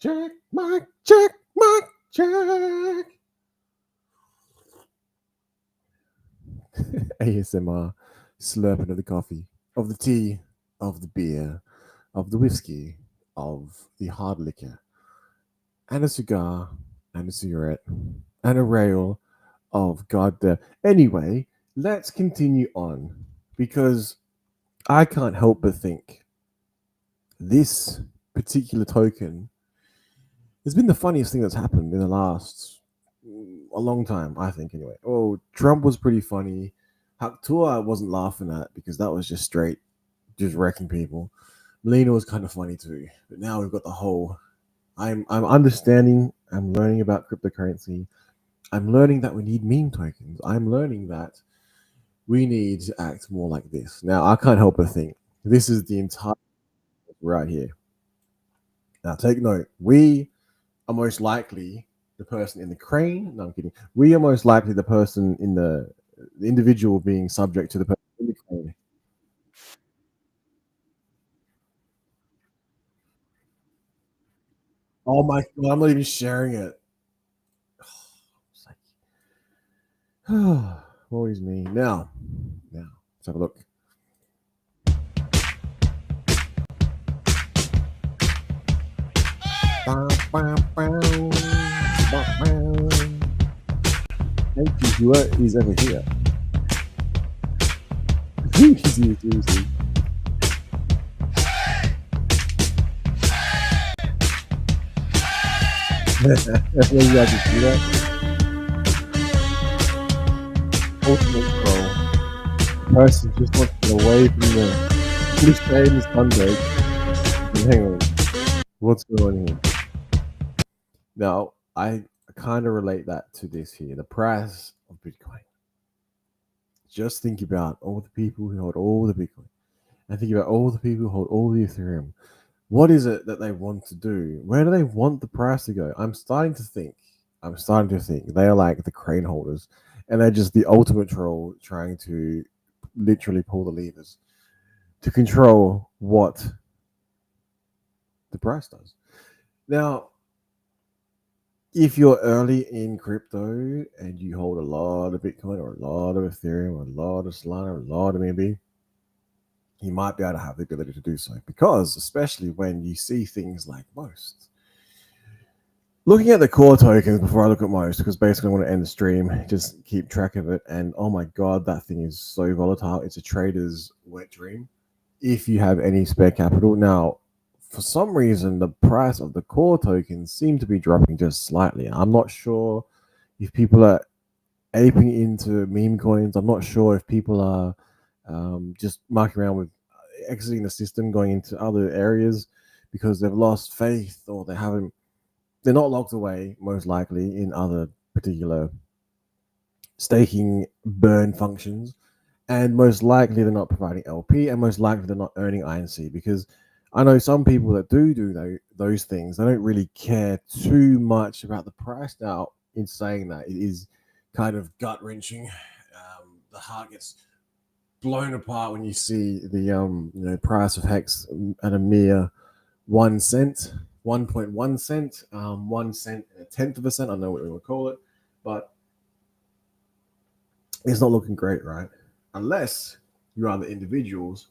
Check, mic, check, mic, check. ASMR, slurping of the coffee, of the tea, of the beer, of the whiskey, of the hard liquor, and a cigar, and a cigarette, and a rail of goddamn. Anyway, let's continue on because I can't help but think this particular token has been the funniest thing that's happened in the last a long time, I think, anyway. Oh, Trump was pretty funny. Haktua I wasn't laughing at because that was just straight, just wrecking people. Melina was kind of funny too. But now we've got the whole. I'm understanding. I'm learning about cryptocurrency. I'm learning that we need meme tokens. I'm learning that we need to act more like this. Now I can't help but think this is the entire right here. Now take note. We are most likely the person in the crane. No, I'm kidding. We are most likely the person in the individual being subject to the person in the crane. Oh my god, I'm not even sharing it. It's like, always me. Now, let's have a look. Thank you, whoever is ever here. Seriously. Maybe I can see that. Ultimate troll. Person just wants to get away from the cliche in the sunbreak. Hang on. What's going on here? Now, I kind of relate that to this here. The price of Bitcoin. Just think about all the people who hold all the Bitcoin. And think about all the people who hold all the Ethereum. What is it that they want to do? Where do they want the price to go? I'm starting to think they are like the crane holders, and they're just the ultimate troll trying to literally pull the levers to control what the price does. Now, if you're early in crypto and you hold a lot of Bitcoin or a lot of Ethereum or a lot of Solana or a lot of BNB, you might be able to have the ability to do so because, especially when you see things like most. Looking at the core tokens before I look at most, because basically I want to end the stream, just keep track of it. And oh my god, that thing is so volatile. It's a trader's wet dream. If you have any spare capital. Now, for some reason, the price of the core tokens seem to be dropping just slightly. I'm not sure if people are aping into meme coins. I'm not sure if people are just marking around with exiting the system, going into other areas because they've lost faith or they're not locked away, most likely, in other particular staking burn functions. And most likely they're not providing LP, and most likely they're not earning INC because I know some people that do those things. They don't really care too much about the price. Now, in saying that, it is kind of gut wrenching. The heart gets blown apart when you see the price of HEX at a mere 1 cent, 1.1 cent, 1 cent and a tenth of a cent. I don't know what we would call it, but it's not looking great, right? Unless you are the individuals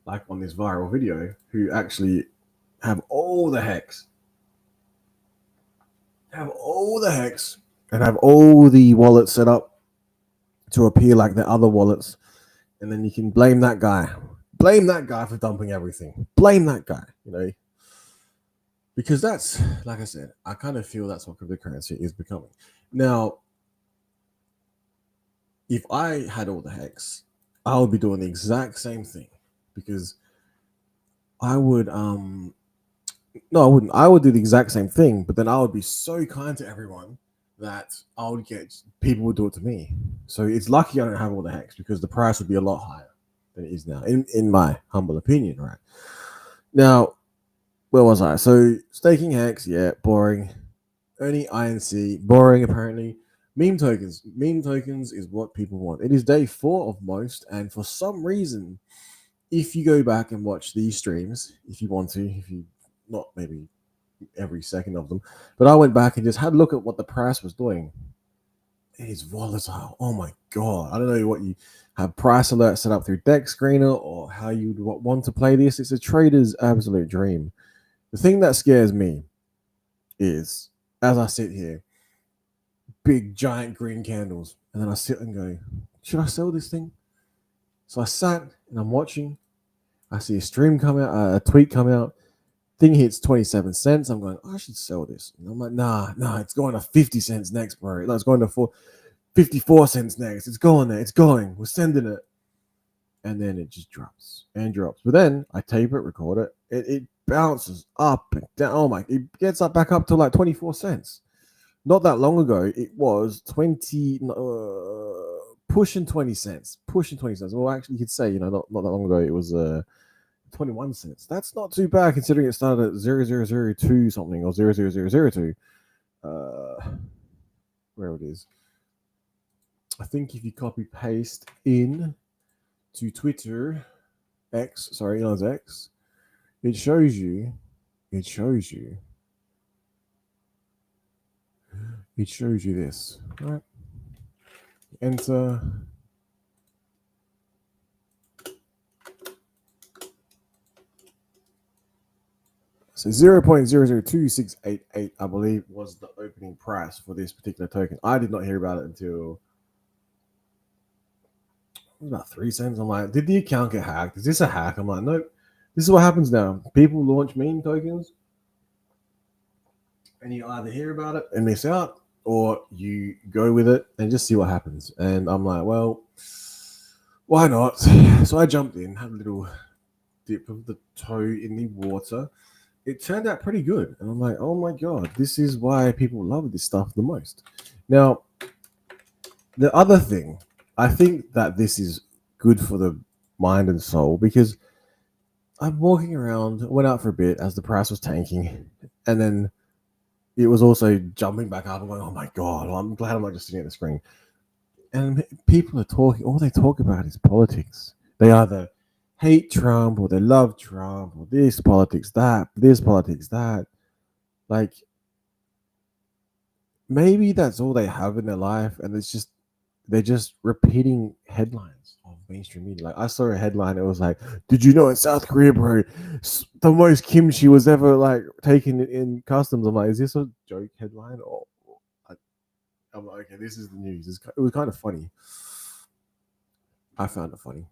like on this viral video who actually have all the HEX, and have all the wallets set up to appear like the other wallets, and then you can blame that guy for dumping everything, blame that guy, because that's, like I said, I kind of feel that's what cryptocurrency is becoming. Now, if I had all the HEX, I would be doing the exact same thing because I would no, I wouldn't. I would do the exact same thing, but then I would be so kind to everyone that I would get people would do it to me. So it's lucky I don't have all the HEX because the price would be a lot higher than it is now, in my humble opinion, right? Now, where was I? So staking HEX, yeah, boring. Earning INC, boring apparently. Meme tokens. Meme tokens is what people want. It is day 4 of most, and for some reason, if you go back and watch these streams, if you want to, if you not maybe every second of them. But I went back and just had a look at what the price was doing. It is volatile. Oh my god! I don't know what you have price alert set up through Deck Screener or how you would want to play this. It's a trader's absolute dream. The thing that scares me is as I sit here, big giant green candles, and then I sit and go, should I sell this thing? So I sat and I'm watching. I see a stream come out, a tweet come out. Thing hits 27 cents. I'm going, I should sell this. And I'm like, nah, it's going to 50 cents next, bro. No, it's going to 54 cents next. It's going there. It's going. We're sending it. And then it just drops and drops. But then I tape it, record it. It bounces up and down. Oh my, it gets up back up to like 24 cents. Not that long ago, it was 20, pushing 20 cents. Pushing 20 cents. Well, actually, you could say, not that long ago, it was 21 cents. That's not too bad considering it started at 0002 something or 00002. Where it is. I think if you copy paste in to Twitter, Elon's X, it shows you this. All right. Enter. So 0.002688, I believe, was the opening price for this particular token. I did not hear about it until about 3 cents. I'm like, did the account get hacked? Is this a hack? I'm like, nope. This is what happens now. People launch meme tokens, and you either hear about it and miss out, or you go with it and just see what happens. And I'm like, well, why not? So I jumped in, had a little dip of the toe in the water. It turned out pretty good. And I'm like, oh my God, this is why people love this stuff the most. Now, the other thing, I think that this is good for the mind and soul because I'm walking around, went out for a bit as the price was tanking, and then it was also jumping back up and going, oh my God, I'm glad I'm not just sitting at the screen. And people are talking, all they talk about is politics. They either hate Trump or they love Trump or this politics, that. Like, maybe that's all they have in their life, and they're just repeating headlines of mainstream media. Like I saw a headline, it was like, did you know in South Korea, bro, the most kimchi was ever like taken in customs? I'm like, is this a joke headline? Or I'm like, okay, this is the news. It was kind of funny. I found it funny.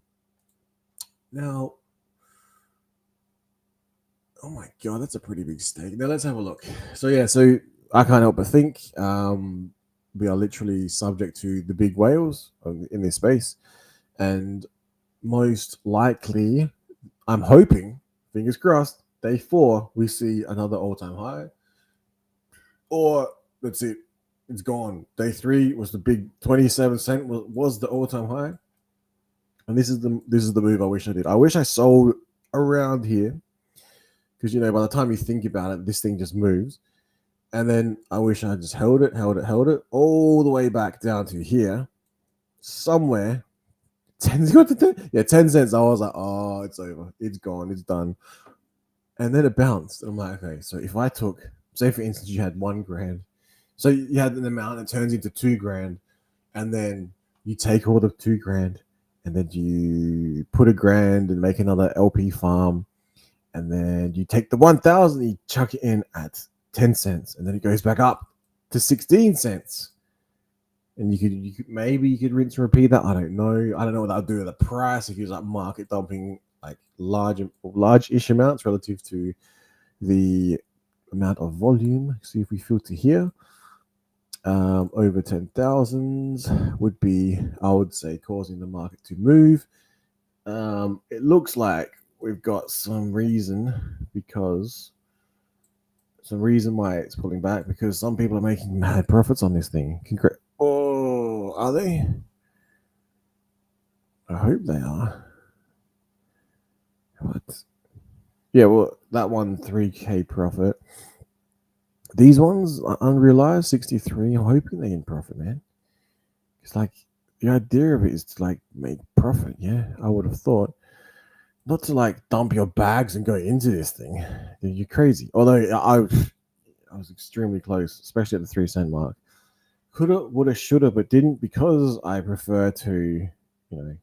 Now, oh my God, that's a pretty big stake. Now let's have a look. So I can't help but think we are literally subject to the big whales in this space. And most likely, I'm hoping, fingers crossed, day 4, we see another all-time high. Or, that's it. It's gone. Day 3 was the big 27 cent was the all-time high. And this is the move I wish I did. I wish I sold around here. Because, by the time you think about it, this thing just moves. And then I wish I just held it all the way back down to here. Somewhere. 10 cents. I was like, oh, it's over. It's gone. It's done. And then it bounced. I'm like, okay, so if I took, say for instance, you had $1,000. So you had an amount that turns into $2,000. And then you take all the $2,000 and then you put $1,000 and make another LP farm. And then you take the 1,000, you chuck it in at 10 cents, and then it goes back up to 16 cents. And you could maybe rinse and repeat that. I don't know. I don't know what that'll do to the price if you're like market dumping like large-ish amounts relative to the amount of volume. See if we filter here. Over 10,000 would be, I would say, causing the market to move. It looks like we've got some reason why it's pulling back, because some people are making mad profits on this thing. Oh, are they? I hope they are. What? Yeah, well, that one 3K profit. These ones are unrealized 63. I'm hoping they can profit, man. It's like the idea of it is to like make profit. Yeah, I would have thought. Not to like dump your bags and go into this thing. You're crazy. Although I was extremely close, especially at the 3 cent mark. Coulda, woulda, shoulda, but didn't because I prefer to,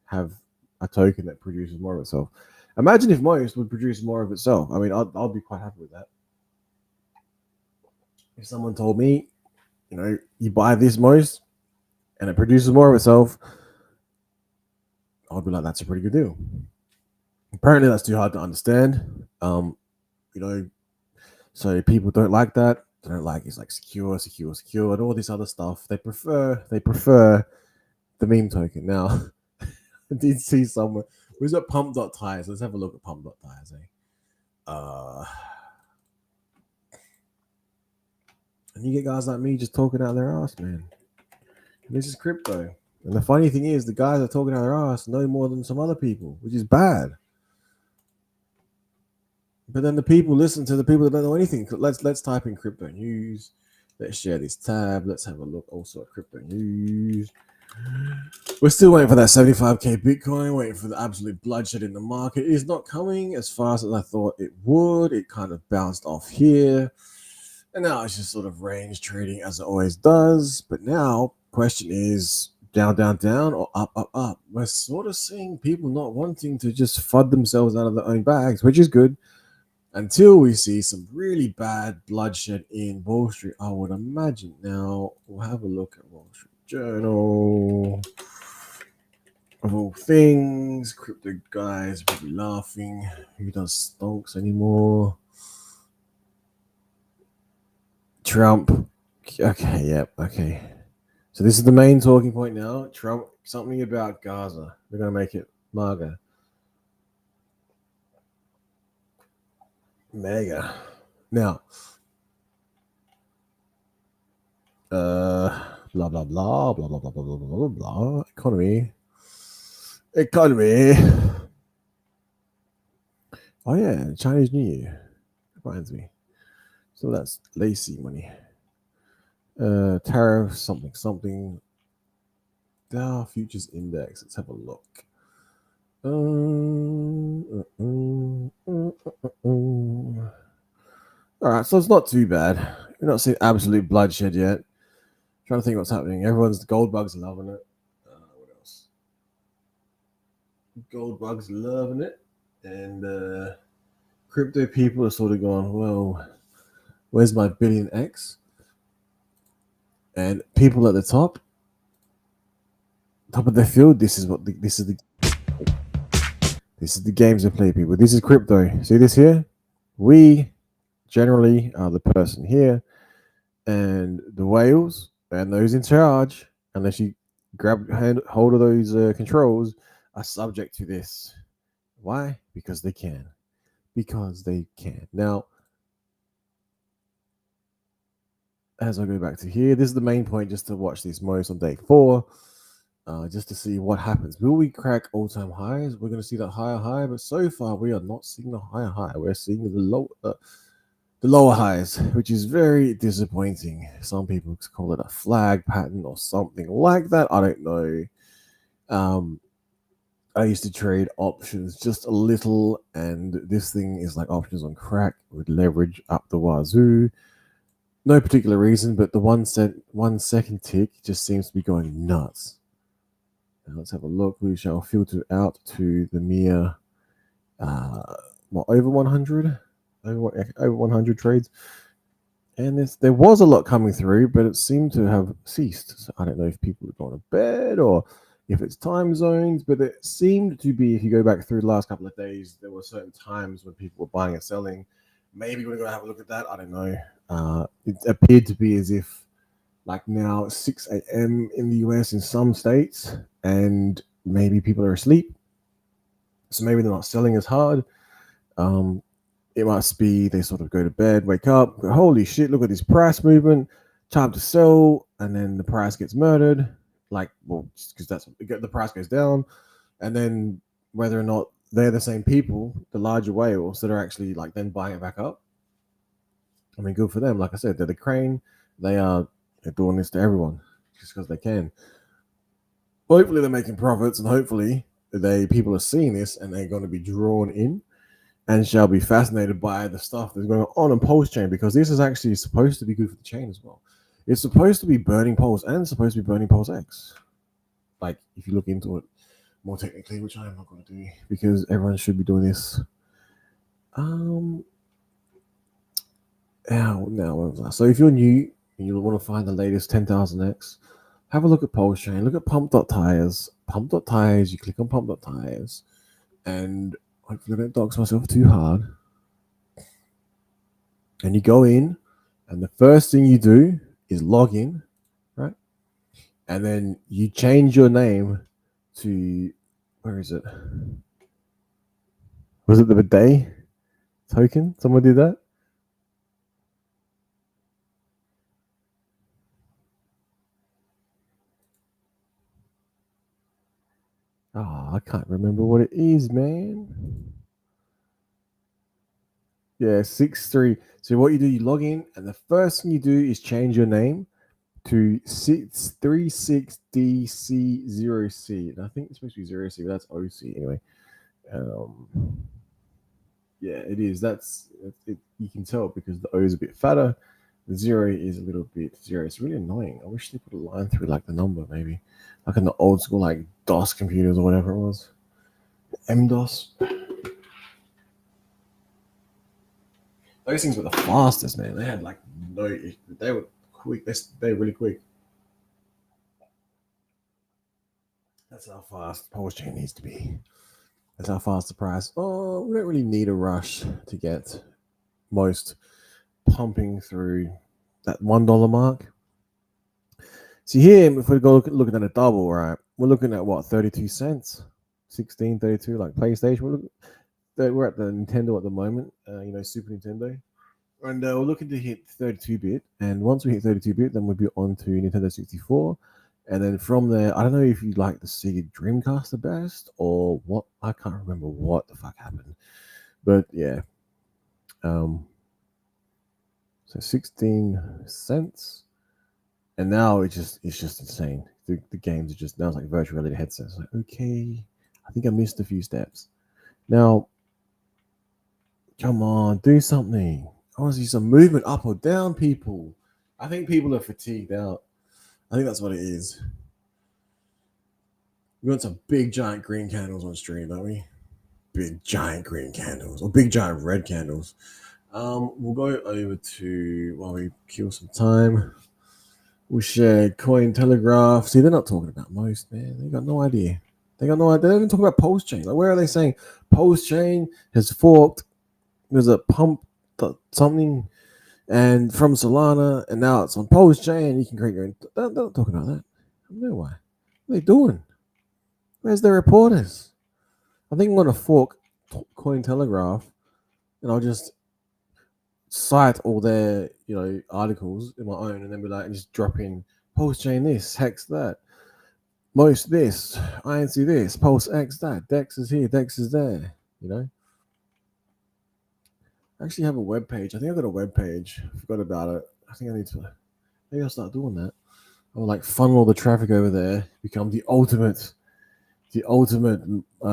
have a token that produces more of itself. Imagine if most would produce more of itself. I mean, I'll be quite happy with that. If someone told me, you buy this most and it produces more of itself, I'd be like, that's a pretty good deal. Apparently, that's too hard to understand. You know, so people don't like that. They don't like it's like secure, secure, secure, and all this other stuff. They prefer the meme token. Now, I did see someone. Was it pump.tires? Let's have a look at pump.tires, and you get guys like me just talking out their ass, man. And this is crypto. And the funny thing is, the guys that are talking out their ass know more than some other people, which is bad. But then the people listen to the people that don't know anything. Let's type in crypto news. Let's share this tab. Let's have a look also at crypto news. We're still waiting for that 75k Bitcoin, waiting for the absolute bloodshed in the market. It is not coming as fast as I thought it would. It kind of bounced off here. And now it's just sort of range trading as it always does. But now, question is down, down, down, or up, up, up. We're sort of seeing people not wanting to just fud themselves out of their own bags, which is good. Until we see some really bad bloodshed in Wall Street, I would imagine. Now, we'll have a look at Wall Street Journal. Of all things, crypto guys will be laughing. Who does stonks anymore? Trump. Okay, yep, okay. So this is the main talking point now. Trump, something about Gaza. They're going to make it MAGA. Mega. Now, blah, blah, blah, blah, blah, blah, blah, blah, blah, blah, blah. Economy. Oh, yeah, Chinese New Year. Reminds me. So that's lacy money. Tariff, something. Dow Futures Index. Let's have a look. All right, so it's not too bad. We're not seeing absolute bloodshed yet. Trying to think what's happening. Everyone's gold bugs loving it. What else? Gold bugs loving it, and crypto people are sort of going, well, where's my billion X? And people at the top of the field, this is the games they play, people. This is crypto. See this here? We generally are the person here, and the whales and those in charge, unless you grab hold of those controls, are subject to this. Why? Because they can. Now, as I go back to here, this is the main point, just to watch this most on day 4, just to see what happens. Will we crack all-time highs? We're going to see that higher high, but so far we are not seeing the higher high. We're seeing the lower highs, which is very disappointing. Some people call it a flag pattern or something like that. I don't know. I used to trade options just a little, and this thing is like options on crack with leverage up the wazoo. No particular reason, but the 1 second tick just seems to be going nuts. Now let's have a look. We shall filter out to the mere over 100, over 100 trades, and there was a lot coming through, but it seemed to have ceased. So I don't know if people have gone to bed or if it's time zones, but it seemed to be, if you go back through the last couple of days, there were certain times when people were buying and selling. Maybe we're going to have a look at that. I don't know. It appeared to be as if, like now, 6 a.m. in the US in some states, and maybe people are asleep. So maybe they're not selling as hard. It must be they sort of go to bed, wake up, go, holy shit, look at this price movement, time to sell, and then the price gets murdered. Because the price goes down, and then whether or not they're the same people, the larger whales that are actually like then buying it back up. I mean, good for them. Like I said, they're the crane. They're doing this to everyone just because they can. Hopefully, they're making profits, and hopefully, people are seeing this and they're going to be drawn in. and shall be fascinated by the stuff that's going on Pulse Chain, because this is actually supposed to be good for the chain as well. It's supposed to be burning Pulse and it's supposed to be burning Pulse X. Like, if you look into it more technically, which I am not going to do because everyone should be doing this. So if you're new and you want to find the latest 10,000X, have a look at Pulse Chain, look at Pump.tires. Pump.tires, you click on Pump.tires, and hopefully I don't dox myself too hard. And you go in, and the first thing you do is log in, right? And then you change your name to, where is it? Was it the bidet token? Someone did that? I can't remember what it is, man. Yeah, 6-3. So what you do, you log in, and the first thing you do is change your name to 636DC0C. And I think it's supposed to be 0C, but that's OC anyway. Yeah, it is. That's it. You can tell because the O is a bit fatter. The 0 is a little bit 0. It's really annoying. I wish they put a line through like the number, maybe. Like in the old school, like DOS computers or whatever it was. MDOS. Those things were the fastest, man. They had like no. They were quick. They were really quick. That's how fast Pulse Chain needs to be. That's how fast the price. Oh, we don't really need a rush to get most pumping through that $1 mark. See here, if we go looking at a double, right, we're looking at what, 32 cents, 16.32, like PlayStation. We're at the Nintendo at the moment, Super Nintendo, and we're looking to hit 32-bit. And once we hit 32-bit, then we'll be on to Nintendo 64. And then from there, I don't know if you like the Sega Dreamcast the best or what. I can't remember what the fuck happened, but yeah. So 16 cents, and now it's just insane. The games are just now, it's like virtual reality headsets. Like, okay, I think I missed a few steps. Now, come on, do something. I want to see some movement up or down, people. I think people are fatigued out. I think that's what it is. We want some big giant green candles on stream, don't we? Big giant green candles or big giant red candles. We'll go over to, while we kill some time, we'll share Coin Telegraph. See, they're not talking about most, man. They got no idea. They got no idea. They're even talking about Pulse Chain. Like, where are they saying Pulse Chain has forked? There's a pump something, and from Solana, and now it's on Pulse Chain. You can create your own. They're not talking about that. I don't know why. What are they doing? Where's the reporters? I think I'm going to fork Coin Telegraph, and I'll just cite all their articles in my own, and then be like, and just drop in Pulse Chain this, Hex that, most this, INC this, Pulse X that, Dex is here, Dex is there. I actually have a web page. I think I've got a web page. I forgot about it. I think I need to. Maybe I'll start doing that. I'll like funnel all the traffic over there, become the ultimate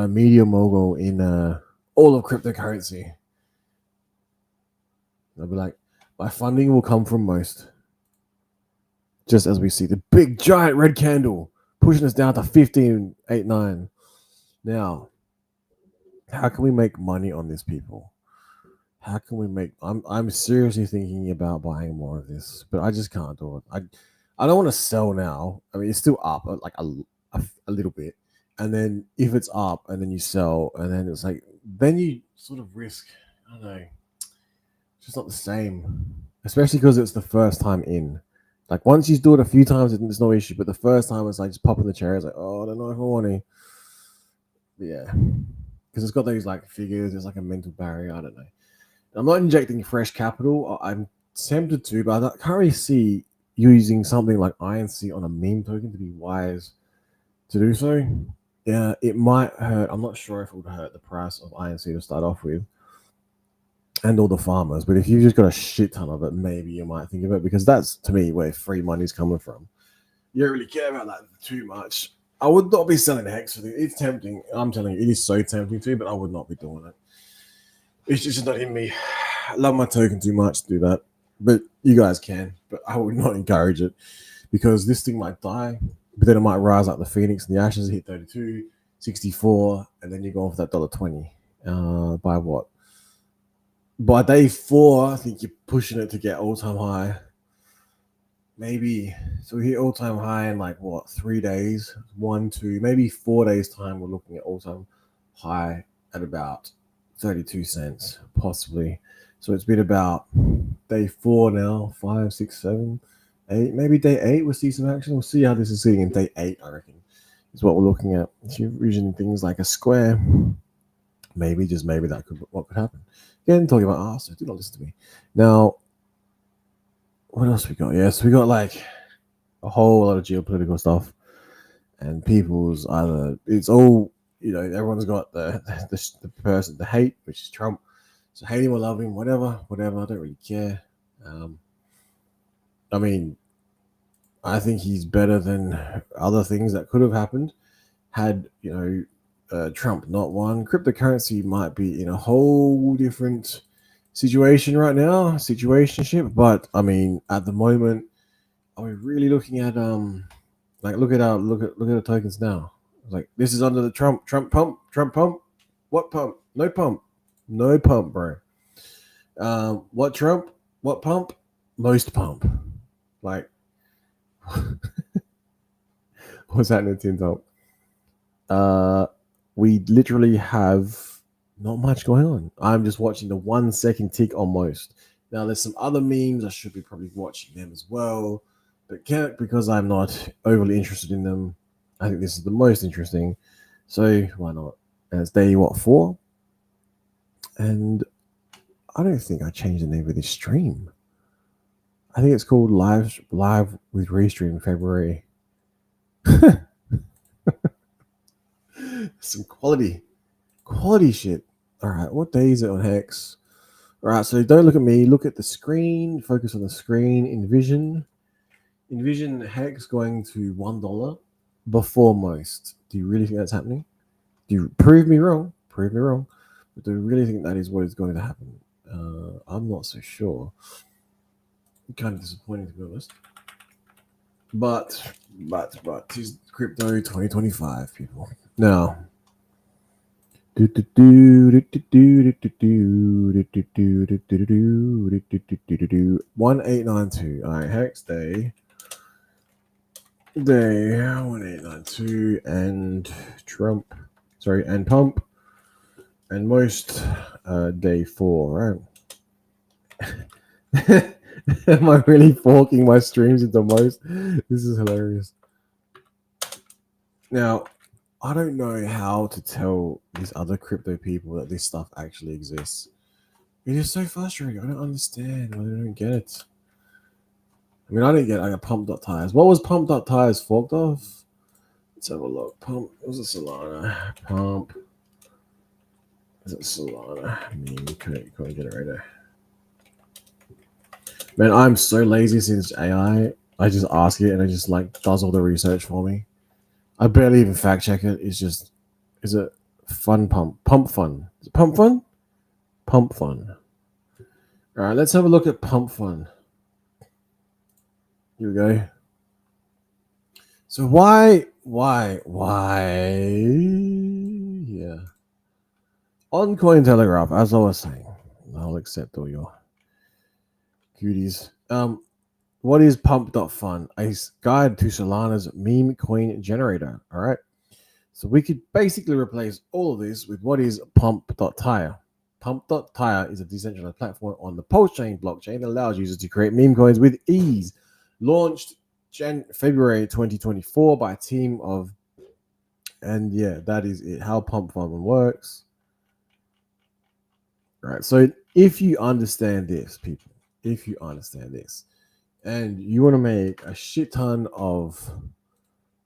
media mogul in all of cryptocurrency. I'll be like, my funding will come from most. Just as we see the big giant red candle pushing us down to 15.89. Now, how can we make money on this, people? How can we make? I'm seriously thinking about buying more of this, but I just can't do it. I don't want to sell now. I mean, it's still up like a little bit, and then if it's up and then you sell, and then it's like, then you sort of risk. I don't know. It's just not the same, especially because it's the first time in. Like, once you do it a few times, it's no issue. But the first time, it's like just popping the chair. It's like, oh, I don't know if I want to. Yeah, because it's got those like figures. It's like a mental barrier. I don't know. I'm not injecting fresh capital. I'm tempted to, but I can't really see using something like INC on a meme token to be wise to do so. Yeah, it might hurt. I'm not sure if it would hurt the price of INC to start off with and all the farmers. But if you've just got a shit ton of it, maybe you might think of it, because that's, to me, where free money's coming from. You don't really care about that too much. I would not be selling HEX for it. It's tempting. I'm telling you, it is so tempting to, but I would not be doing it. It's just not in me. I love my token too much to do that, but you guys can. But I would not encourage it because this thing might die, but then it might rise like the phoenix and the ashes, hit 32, 64, and then you go off that $1.20. By what? By day 4, I think you're pushing it to get all-time high. Maybe so we hit all-time high in like what 3 days, 1 2 maybe 4 days time. We're looking at all-time high at about 32 cents possibly. So it's been about day 4 now, 5 6 7 8, maybe day 8 we'll see some action. We'll see how this is sitting in day 8. I reckon is what we're looking at. If you're using things like a square, maybe just maybe that could what could happen. Again, talking about so do not listen to me now. What else we got? Yes, we got like a whole lot of geopolitical stuff, and people's either it's all everyone's got the person the hate, which is Trump. So hate him or love him, whatever. I don't really care. I mean, I think he's better than other things that could have happened had Trump not won. Cryptocurrency might be in a whole different situation right now, situationship. But I mean, at the moment, are we really looking at like look at the tokens now? Like this is under the Trump pump, what pump? No pump, bro. What Trump? What pump? Most pump. Like what's happening to Tin Top? We literally have not much going on. I'm just watching the 1 second tick on most. Now there's some other memes. I should be probably watching them as well, but can't because I'm not overly interested in them. I think this is the most interesting, so why not? And it's day 4, and I don't think I changed the name of this stream. I think it's called Live with Restream February. Some quality shit. All right, what day is it on HEX? All right, so don't look at me. Look at the screen. Focus on the screen. Envision HEX going to $1 before most. Do you really think that's happening? Do you prove me wrong? But do you really think that is what is going to happen? I'm not so sure. Kind of disappointing, to be honest. But it's crypto 2025, people. Now. 1892. All right, HEX day 1892 and Trump. Sorry, and pump and most day 4, right? Am I really forking my streams into most? This is hilarious. Now, I don't know how to tell these other crypto people that this stuff actually exists. It is so frustrating. I don't understand. I don't get it. I mean, I didn't get like a pump.tires. What was pump.tires forked off? Let's have a look. Pump. Was it Solana? Pump. Is it Solana? I mean, you couldn't get it right there. Man, I'm so lazy since AI. I just ask it and it just like does all the research for me. I barely even fact check it. It's just, is it fun pump? Pump fun. Is it pump fun? Pump fun. All right, let's have a look at pump fun. Here we go. So why? Yeah. On Cointelegraph, as I was saying, I'll accept all your cuties. What is pump.fun? A guide to Solana's meme coin generator. All right. So we could basically replace all of this with what is pump.tire. Pump.tire is a decentralized platform on the Pulse Chain blockchain that allows users to create meme coins with ease. Launched February 2024 by a team of, and yeah, that is it. How Pump Fun works. All right. So if you understand this, people, and you want to make a shit ton of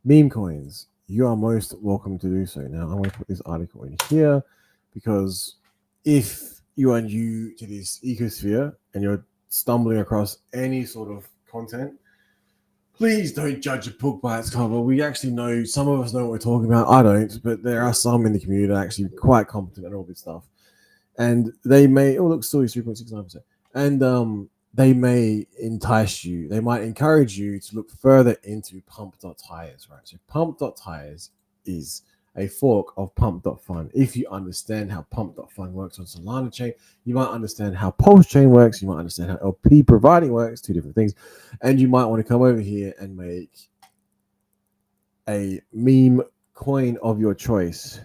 meme coins, you are most welcome to do so. Now, I'm going to put this article in here because if you are new to this ecosphere and you're stumbling across any sort of content, please don't judge a book by its cover. We actually know, some of us know what we're talking about. I don't, but there are some in the community that are actually quite competent at all this stuff. and they may look still is 3.69%, and they may entice you. They might encourage you to look further into pump.tires, right? So pump.tires is a fork of pump.fun. If you understand how pump.fun works on Solana chain, you might understand how Pulse chain works, you might understand how LP providing works, two different things, and you might want to come over here and make a meme coin of your choice.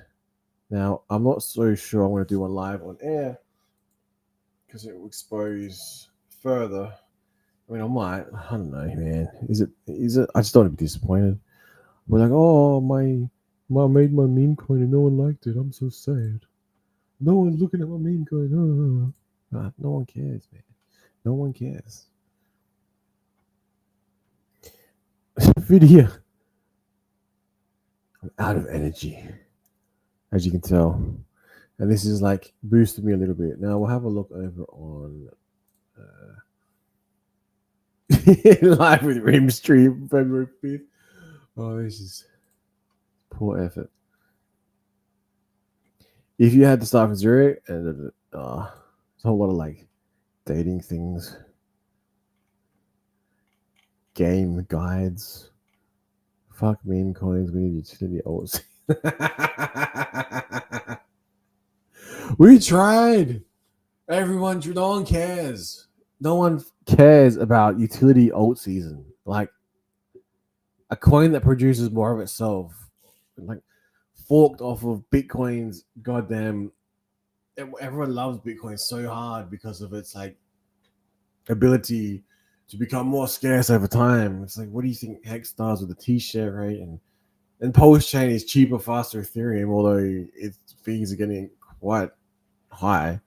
Now, I'm not so sure I want to do one live on air because it will expose further. I mean, I might. I don't know, man. Is it? I just don't want to be disappointed. We're like, oh, my mom made my meme coin and no one liked it. I'm so sad. No one's looking at my meme coin. No one cares, man. No one cares. Video. I'm out of energy, as you can tell. And this is like boosted me a little bit. Now we'll have a look over on live with Rim Stream February 5th. Oh, this is poor effort. If you had to start from zero, and there's a whole lot of like dating things, game guides, fuck meme coins, we need utility alts. We tried. Everyone, no one cares. No one cares about utility alt season. Like a coin that produces more of itself, like forked off of Bitcoin's goddamn. Everyone loves Bitcoin so hard because of its like ability to become more scarce over time. It's like, what do you think Hex does with the T-share rate? And Pulse chain is cheaper, faster Ethereum, although its fees are getting quite high.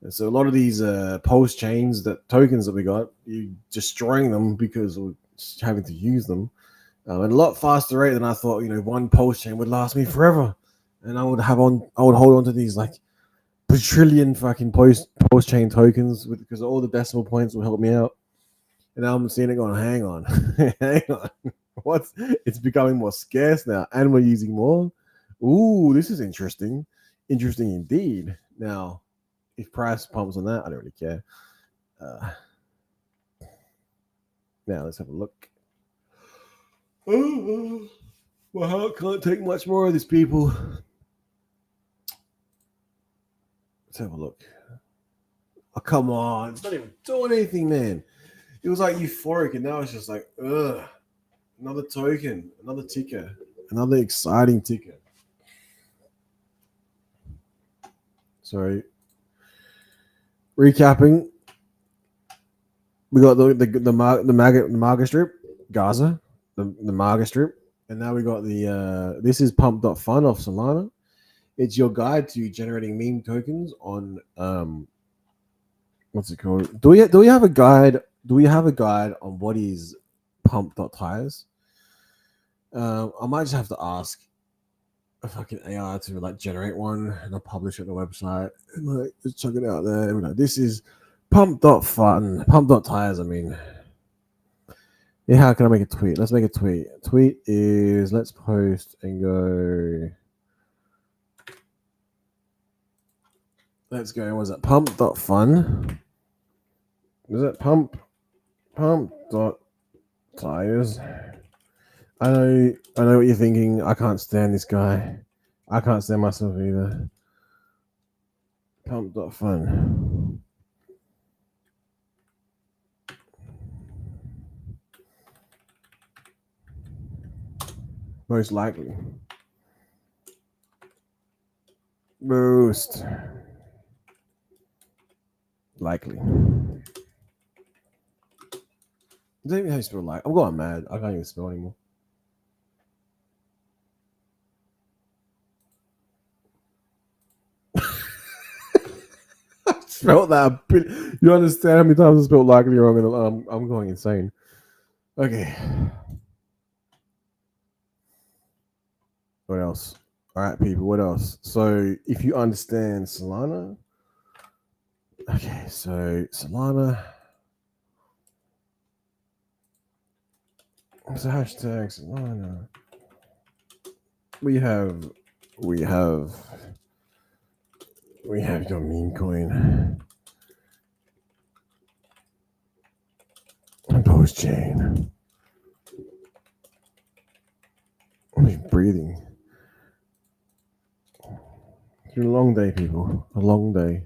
And so a lot of these Pulse chains, that tokens that we got, you destroying them because we're having to use them at a lot faster rate than I thought. One Pulse chain would last me forever, and I would hold on to these like trillion fucking post chain tokens because all the decimal points will help me out. And now I'm seeing it going, hang on, hang on. It's becoming more scarce now, and we're using more. Ooh, this is interesting. Interesting indeed. Now, if price pumps on that, I don't really care. Now let's have a look. My heart can't take much more of this, people. Let's have a look. Oh, come on. It's not even doing anything, man. It was like euphoric, and now it's just like, ugh. Another token, another ticker, another exciting ticker. Sorry. Recapping. We got the Marga strip, Gaza, the Marga strip, and now we got the this is pump.fun off Solana. It's your guide to generating meme tokens on what's it called? Do we have a guide? Do we have a guide on what is pump.tires? I might just have to ask a fucking AI to like generate one, and I'll publish it on the website and like just chuck it out there. And like, this is pump.fun, pump.tires. I mean, yeah, how can I make a tweet? Let's make a tweet. Tweet is let's post and go. Let's go. Was it pump.fun? Was it pump.tires? I know what you're thinking. I can't stand this guy. I can't stand myself either. Pump.fun. Most likely. Most likely. Does that even how you spell like? I'm going mad. I can't even spell anymore. I spelled that. You understand how many times I spelled likely wrong? And I'm going insane. Okay. What else? All right, people. What else? So, if you understand Solana, okay. So Solana. So hashtag Solana. We have We have your meme coin. Post chain. I'm breathing. It's been a long day, people. A long day.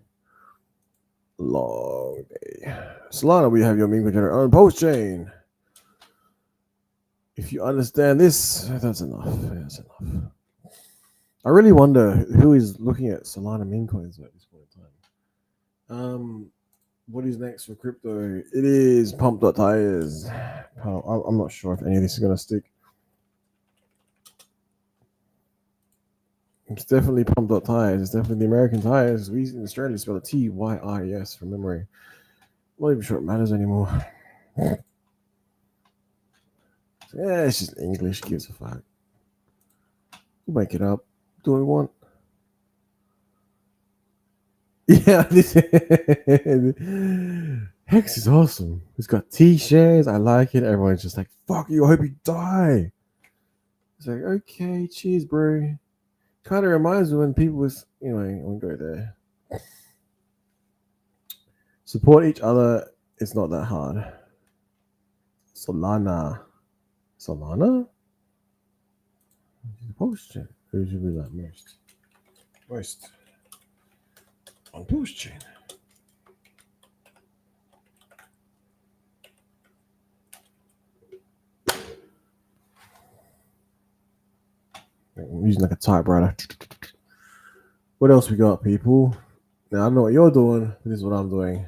Long day. Solana, we have your meme coin generator on post chain. If you understand this, that's enough. That's enough. I really wonder who is looking at Solana meme coins at this point in time. What is next for crypto? It is pump.tires. I'm not sure if any of this is going to stick. It's definitely pump.tires. It's definitely the American tires. We in Australia spell it TYRES from memory. I'm not even sure it matters anymore. Yeah, it's just English. Gives a fuck. We'll make it up. Do what we want. Yeah, Hex is awesome. It's got T shares. I like it. Everyone's just like, fuck you. I hope you die. It's like, okay, cheers, bro. Kind of reminds me when people was, anyway, I won't go there. Support each other. It's not that hard. Solana. Post chain. Who should be that most? Most on post chain. I'm using like a typewriter. What else we got, people? Now I don't know what you're doing, but this is what I'm doing.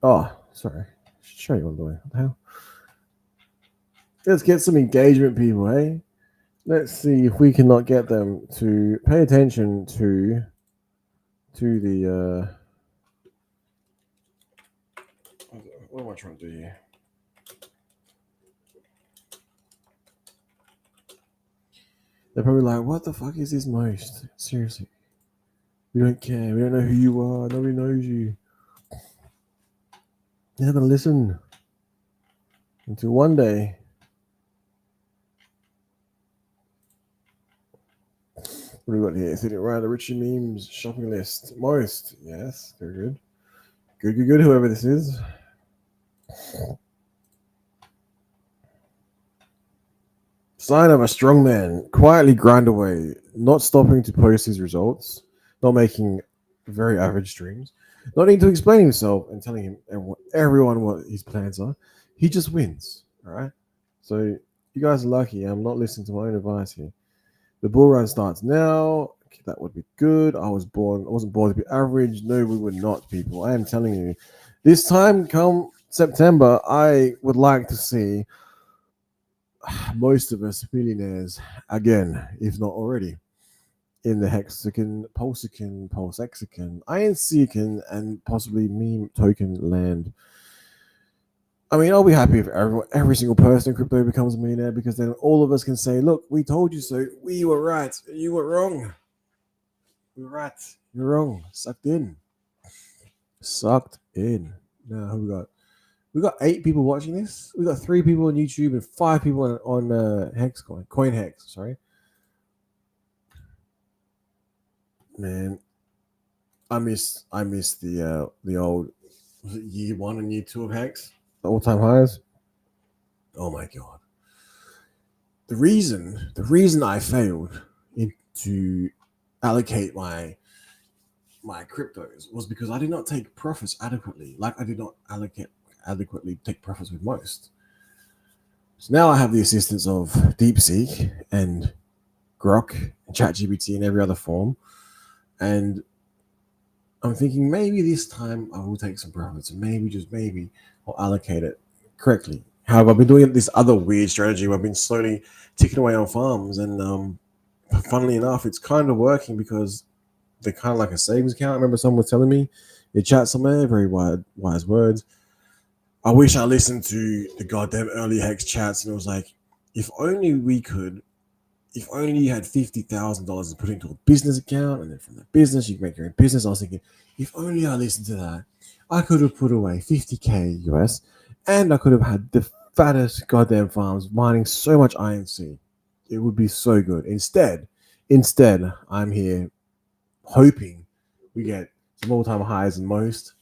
Oh, sorry. Show you what I'm doing. What the hell? Let's get some engagement, people, hey? Let's see if we cannot get them to pay attention to the what am I trying to do here? They're probably like, what the fuck is this most? Seriously. We don't care. We don't know who you are. Nobody knows you. You're not gonna listen. Until one day. What do we got here? Sitting around the Richie Memes shopping list. Most. Yes, very good. Good, whoever this is. Sign of a strong man. Quietly grind away. Not stopping to post his results. Not making very average streams. Not needing to explain himself and telling him everyone what his plans are. He just wins. All right. So you guys are lucky. I'm not listening to my own advice here. The bull run starts now. Okay, that would be good. I wasn't born to be average. No, we were not, people. I am telling you. This time come September, I would like to see most of us millionaires again, if not already, in the Hexagon, Pulsicon, Pulsexicon, INCicon, and possibly meme token land. I mean, I'll be happy if every single person in crypto becomes a millionaire, because then all of us can say, look, we told you so. We were right. You were wrong. We were right. You're wrong. Sucked in. Now, who we got? We got 8 people watching this. We got 3 people on YouTube and 5 people on Hex Coin Hex. Sorry, man. I miss the old year 1 and year 2 of Hex, the all time highs. Oh my god! The reason I failed to allocate my cryptos was because I did not take profits adequately. Like I did not adequately take profits with most. So now I have the assistance of DeepSeek and Grok and ChatGPT and every other form, and I'm thinking maybe this time I will take some profits, and maybe, just maybe, I'll allocate it correctly. However, I've been doing this other weird strategy where I've been slowly ticking away on farms, and funnily enough, it's kind of working because they're kind of like a savings account. I remember someone was telling me, in chat somewhere, very wise words. I wish I listened to the goddamn early Hex chats, and it was like, if only you had $50,000 to put into a business account, and then from the business you can make your own business. I was thinking, if only I listened to that, I could have put away $50K US, and I could have had the fattest goddamn farms mining so much INC. It would be so good. Instead, I'm here hoping we get some all-time highs in most,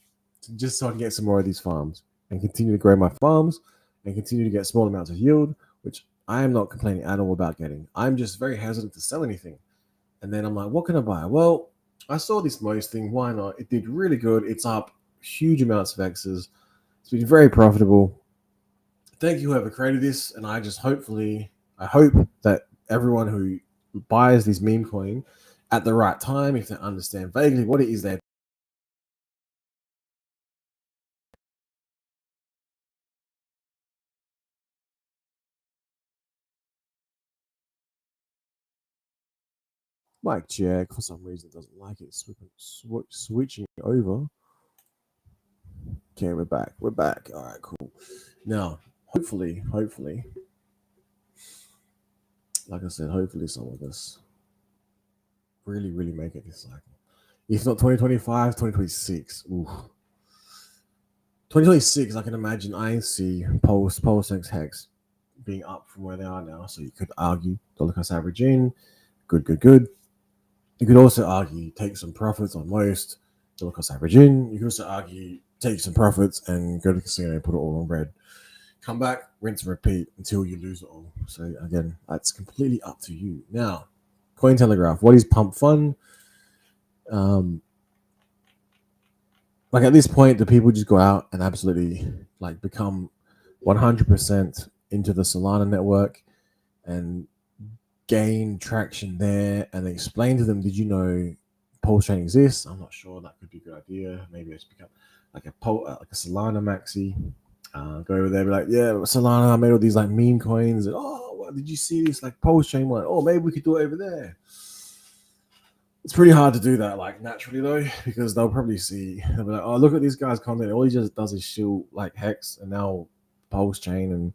just so I can get some more of these farms and continue to grow my farms and continue to get small amounts of yield, which I am not complaining at all about getting. I'm just very hesitant to sell anything. And then I'm like, what can I buy? Well, I saw this most thing. Why not? It did really good. It's up huge amounts of X's. It's been very profitable. Thank you, whoever created this. And I hope that everyone who buys this meme coin at the right time, if they understand vaguely what it is they're Mike check for some reason doesn't like it switching over. Okay, we're back. We're back. All right, cool. Now, hopefully, like I said, hopefully some of us really, really make it this cycle. If not 2025, 2026. Ooh. 2026, I can imagine INC, Pulse X Hex being up from where they are now. So you could argue dollar cost average in, good. You could also argue take some profits on most, dollar cost average in. You could also argue take some profits and go to the casino and put it all on red. Come back, rinse and repeat until you lose it all. So again, that's completely up to you. Now, Cointelegraph, what is pump fun? Like at this point, do people just go out and absolutely like become 100% into the Solana network and gain traction there and explain to them, did you know pulse chain exists? I'm not sure. That could be a good idea. Maybe it's become like a Solana maxi. Go over there, be like, yeah, Solana, I made all these like meme coins, and what did you see this like pulse chain one? Oh, maybe we could do it over there. It's pretty hard to do that like naturally though, because they'll probably see, they'll be like, oh, look at this guy's content. All he just does is shield like Hex and now pulse chain, and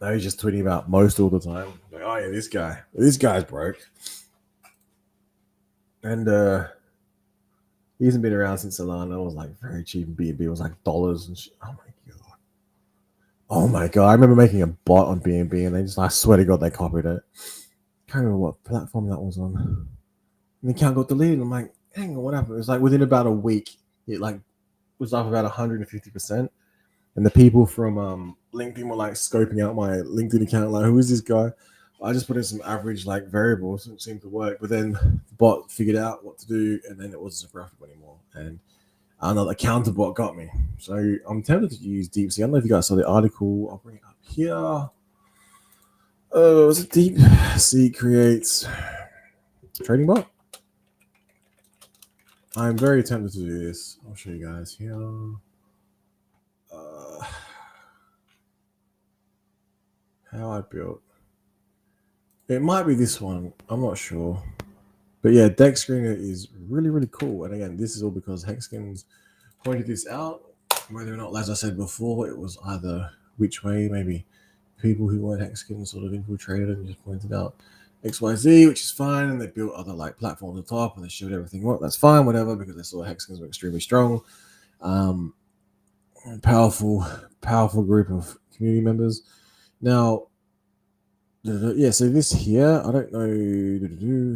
now he's just tweeting about most all the time. Like, oh yeah, this guy's broke, and he hasn't been around since Solana was like very cheap, and BNB was like dollars and shit. Oh my god! I remember making a bot on BNB, and they just, I swear to God, they copied it. Can't remember what platform that was on. And the account got deleted. I'm like, hang on, what happened? It was like within about a week, it like was up about 150%. And the people from LinkedIn were like scoping out my LinkedIn account, like, who is this guy? I just put in some average like variables, and it seemed to work. But then the bot figured out what to do, and then it wasn't profitable anymore. And I don't know, the counter bot got me. So I'm tempted to use DeepSeek. I don't know if you guys saw the article. I'll bring it up here. Was it DeepSeek creates trading bot? I'm very tempted to do this. I'll show you guys here. How I built. It might be this one. I'm not sure. But yeah, Deck Screener is really, really cool. And again, this is all because Hexkins pointed this out. Whether or not, as I said before, it was either which way, maybe people who weren't Hexkins sort of infiltrated and just pointed out XYZ, which is fine. And they built other like platforms on top and they showed everything. Well, that's fine, whatever, because they saw Hexkins were extremely strong. Powerful group of community members. Now, yeah, so this here, I don't know.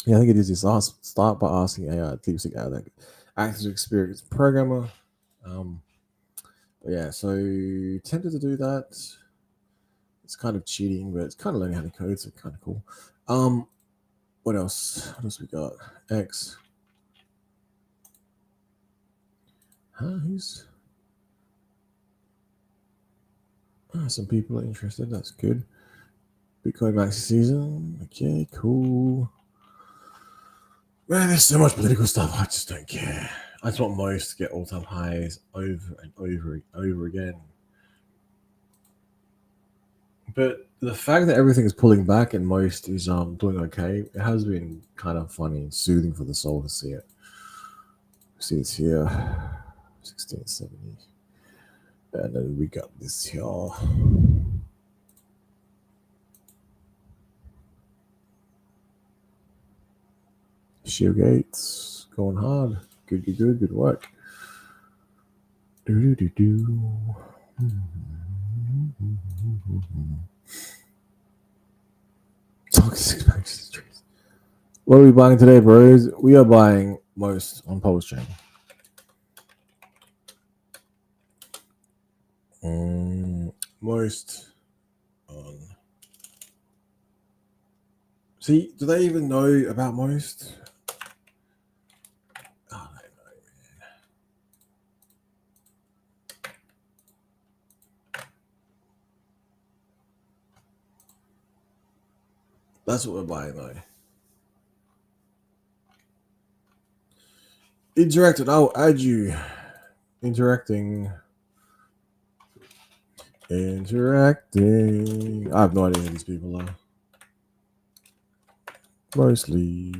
Yeah, I think it is this. Start by asking AI, DeepSeek AI, that active experience programmer. But yeah, so tempted to do that. It's kind of cheating, but it's kind of learning how to code, so kind of cool. What else? What else we got? X. Who's? Some people are interested. That's good. Bitcoin maxi season. Okay, cool. Man, there's so much political stuff. I just don't care. I just want most to get all-time highs over and over again. But the fact that everything is pulling back and most is doing okay, it has been kind of funny and soothing for the soul to see it. See it's here, 1670. And then we got this here. Sheer Gates going hard. Good work. What are we buying today, bros? We are buying most on Pulse Chain. Most on. See, do they even know about most? Oh, they know, man. That's what we're buying, though. Interacted. I'll add you. Interacting. Interacting. I have no idea who these people are. Mostly.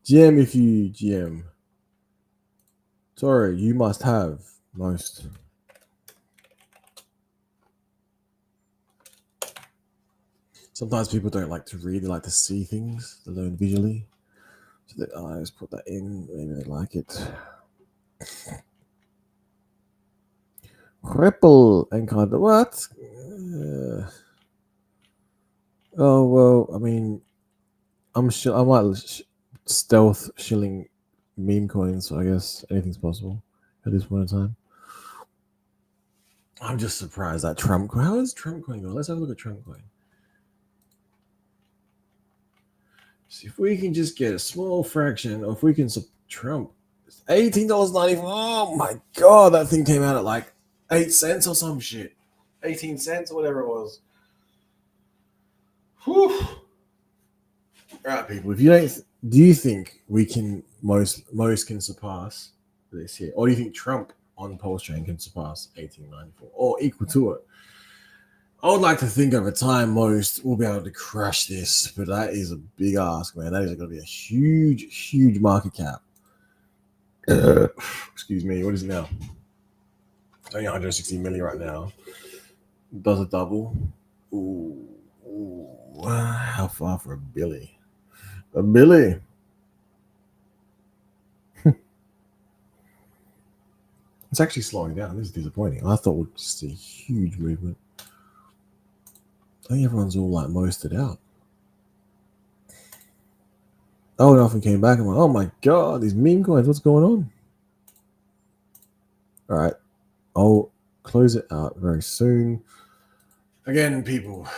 GM if you GM. Sorry, you must have most. Sometimes people don't like to read, they like to see things, they learn visually. So they, I just put that in, maybe they like it. Cripple and kind of what? Oh well, I mean, I'm sure I might stealth shilling meme coins, so I guess anything's possible at this point in time. I'm just surprised that Trump coin. How is Trump coin going? Let's have a look at Trump coin. See if we can just get a small fraction, or if we can Trump. $18.94. Oh my god, that thing came out at like 8 cents or some shit. 18 cents or whatever it was. Whew. All right, people. If you don't, do you think we can most can surpass this here, or do you think Trump on Pulse Chain can surpass 1894 or equal to it? I would like to think over time most will be able to crush this, but that is a big ask, man. That is going to be a huge market cap. Excuse me. What is it now? Only 160 million right now. Does a double. Ooh. How far for a Billy? A Billy. It's actually slowing down. This is disappointing. I thought we'd just see a huge movement. I think everyone's all like mosted out. Oh, it often came back. I'm like, oh my god, these meme coins. What's going on? All right, I'll close it out very soon. Again, people,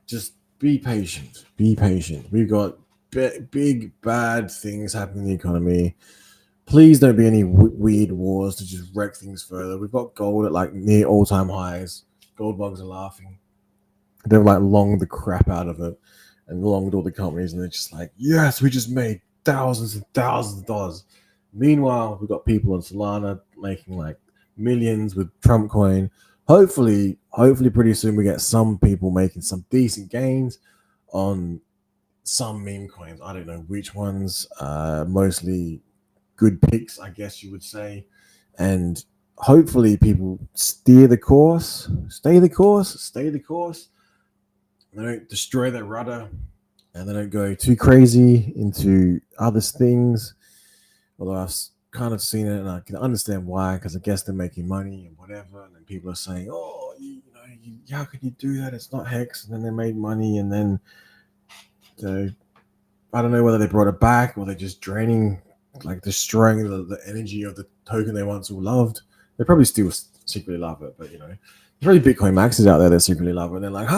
just be patient. Be patient. We've got big bad things happening in the economy. Please don't be any weird wars to just wreck things further. We've got gold at like near all-time highs. Gold bugs are laughing. They've like longed the crap out of it and longed all the companies, and they're just like, yes, we just made thousands and thousands of dollars. Meanwhile, we've got people in Solana making like millions with Trump coin. Hopefully pretty soon we get some people making some decent gains on some meme coins. I don't know which ones, mostly good picks, I guess you would say. And hopefully people stay the course. They don't destroy their rudder, and they don't go too crazy into other things. Although I've kind of seen it, and I can understand why, because I guess they're making money and whatever. And then people are saying, "Oh, how can you do that? It's not HEX." And then they made money, and then I don't know whether they brought it back or they're just draining, like destroying the energy of the token they once all loved. They probably still secretly love it, but there's probably Bitcoin maxes out there that secretly love it. And they're like,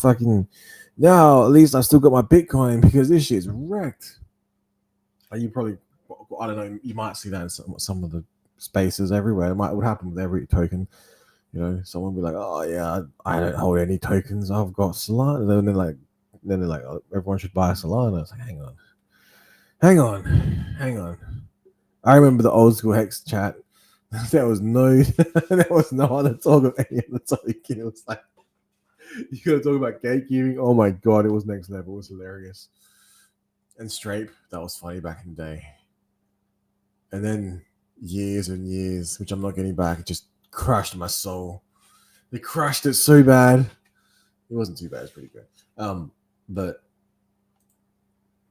fucking now at least I still got my Bitcoin because this shit's wrecked. And you probably, I don't know, you might see that in some of the spaces everywhere. It would happen with every token. Someone will be like, oh yeah, I don't hold any tokens. I've got Solana. And then they're like, oh, everyone should buy Solana. It's like, hang on. I remember the old school HEX chat. There was no other talk of any other token. It was like, you gotta talk about gatekeeping. Oh my god, it was next level. It was hilarious. And Strape, that was funny back in the day. And then years and years, which I'm not getting back, it just crushed my soul. They crushed it so bad. It wasn't too bad. It's pretty good. But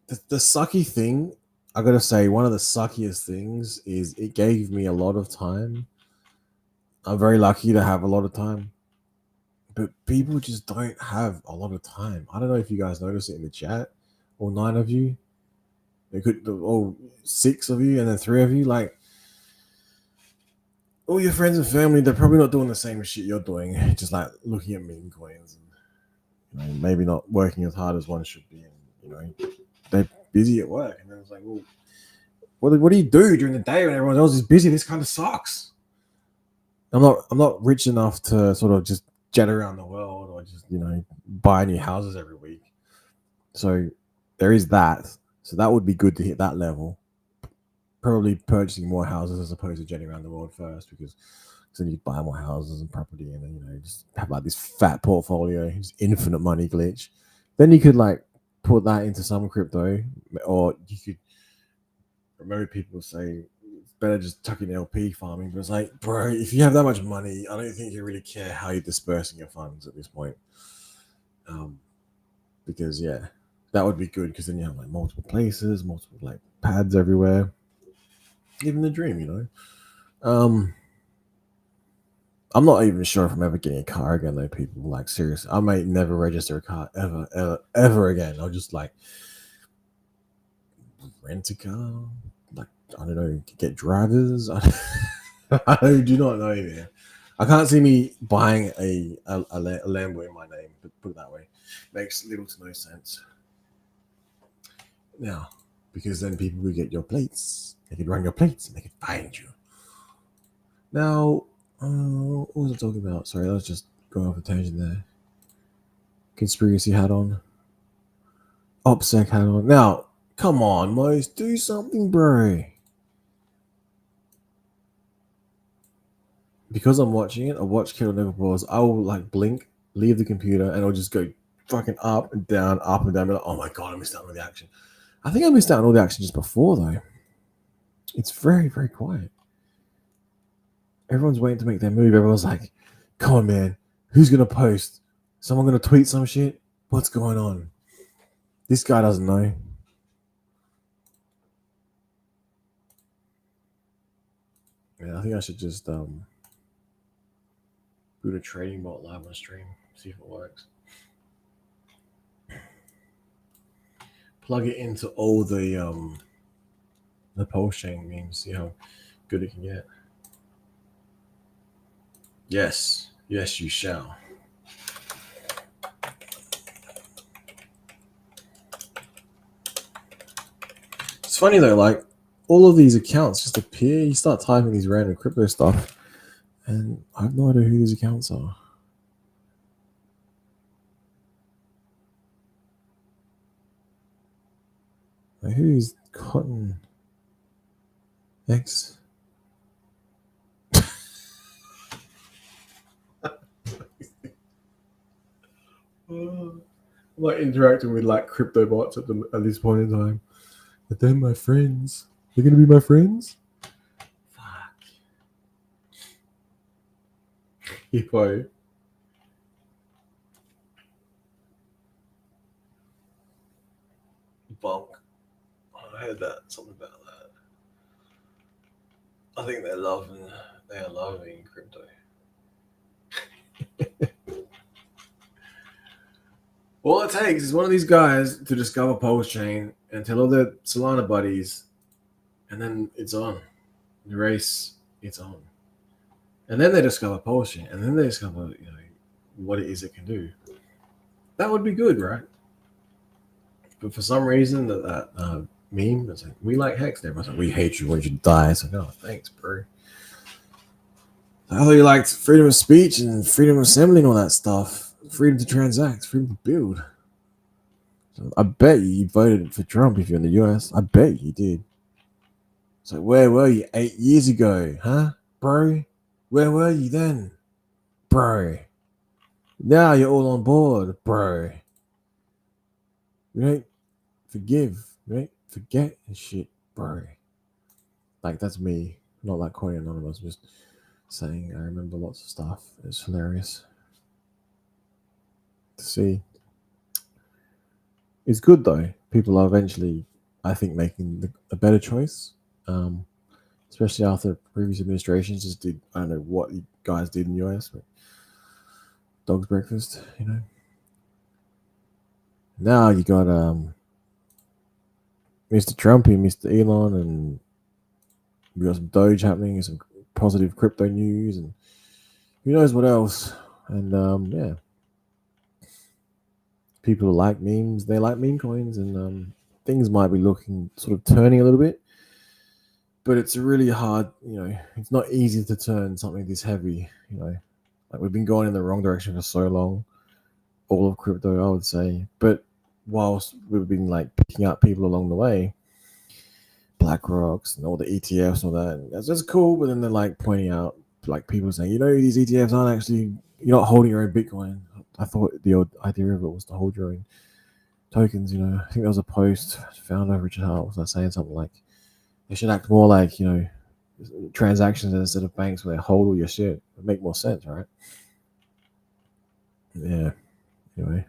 the sucky thing, I gotta say, one of the suckiest things is it gave me a lot of time. I'm very lucky to have a lot of time, but people just don't have a lot of time. I don't know if you guys notice it in the chat. All nine of you, it could all six of you, and then three of you. Like all your friends and family, they're probably not doing the same shit you're doing. Just like looking at meme coins and maybe not working as hard as one should be. And they're busy at work, and then it's like, well, what do you do during the day when everyone else is busy? This kind of sucks. I'm not rich enough to sort of just jet around the world or just buy new houses every week. So there is that. So that would be good to hit that level. Probably purchasing more houses as opposed to jetting around the world first, because then you buy more houses and property, and then just have like this fat portfolio, just infinite money glitch. Then you could like put that into some crypto, or you could. Remember, people say it's better just tucking LP farming, but it's like, bro, if you have that much money, I don't think you really care how you're dispersing your funds at this point. Because yeah, that would be good, because then you have like multiple places, multiple like pads everywhere. Living the dream. I'm not even sure if I'm ever getting a car again, though. People, like, seriously, I might never register a car ever again. I'll just like rent a car, like, I don't know, get drivers. I do not know, man. I can't see me buying a Lambo in my name. But put it that way, makes little to no sense. Now, because then people could get your plates, they could run your plates, and they could find you. Now, what was I talking about? Sorry, let's just go off a tangent there. Conspiracy hat on. OPSEC hat on. Now, come on, Mose, do something, bro. Because I'm watching it, I watch Kettle Never Pause. I will like blink, leave the computer, and I'll just go fucking up and down, up and down. Like, oh my god, I missed out on all the action. I think I missed out on all the action just before, though. It's very, very quiet. Everyone's waiting to make their move. Everyone's like, come on, man. Who's going to post? Someone going to tweet some shit? What's going on? This guy doesn't know. Yeah, I think I should just boot a trading bot live on stream. See if it works. Plug it into all the pulse chain memes. See how good it can get. Yes, you shall. It's funny though, like all of these accounts just appear. You start typing these random crypto stuff, and I have no idea who these accounts are. Like, who's Cotton X? I'm like interacting with like crypto bots at this point in time. But they're my friends. They're gonna be my friends? Fuck. Hippo. Bonk. I heard that. Something about that. I think they are loving crypto. All it takes is one of these guys to discover Pulse Chain and tell all their Solana buddies, and then it's on. The race, it's on. And then they discover Pulse Chain, and then they discover, what it is it can do. That would be good, right? But for some reason, that meme, it's like, we like HEX. Everyone's like, we hate you when you die. It's like, oh, thanks, bro. I thought you liked freedom of speech and freedom of assembly and all that stuff. Freedom to transact, freedom to build. So I bet you voted for Trump if you're in the US. I bet you did. So where were you 8 years ago, huh, bro? Where were you then, bro? Now you're all on board, bro. You don't forgive, you don't forget and shit, bro. Like, that's me, not like Coin Anonymous, just saying I remember lots of stuff. It's hilarious. to see. It's good though. People are eventually, I think, making a better choice. Um, Especially after previous administrations just did, I don't know what you guys did in the US, but dog's breakfast, you know. Now you got Mr. Trumpy, Mr. Elon, and we got some Doge happening and some positive crypto news, and who knows what else. And yeah, people like memes. They like meme coins, and things might be looking sort of turning a little bit, but it's really hard. You know, it's not easy to turn something this heavy. You know, like we've been going in the wrong direction for so long. All of crypto, I would say, but whilst we've been like picking up people along the way, Black Rocks and all the ETFs and all that. And that's just cool, but then they're like pointing out, like people saying, you know, these ETFs aren't actually, you're not holding your own Bitcoin. I thought the old idea of it was to hold your own tokens. You know, I think there was a post found over Richard Hart was saying something like they should act more like, you know, transactions instead of banks where they hold all your shit. It make more sense, right? Yeah. Anyway.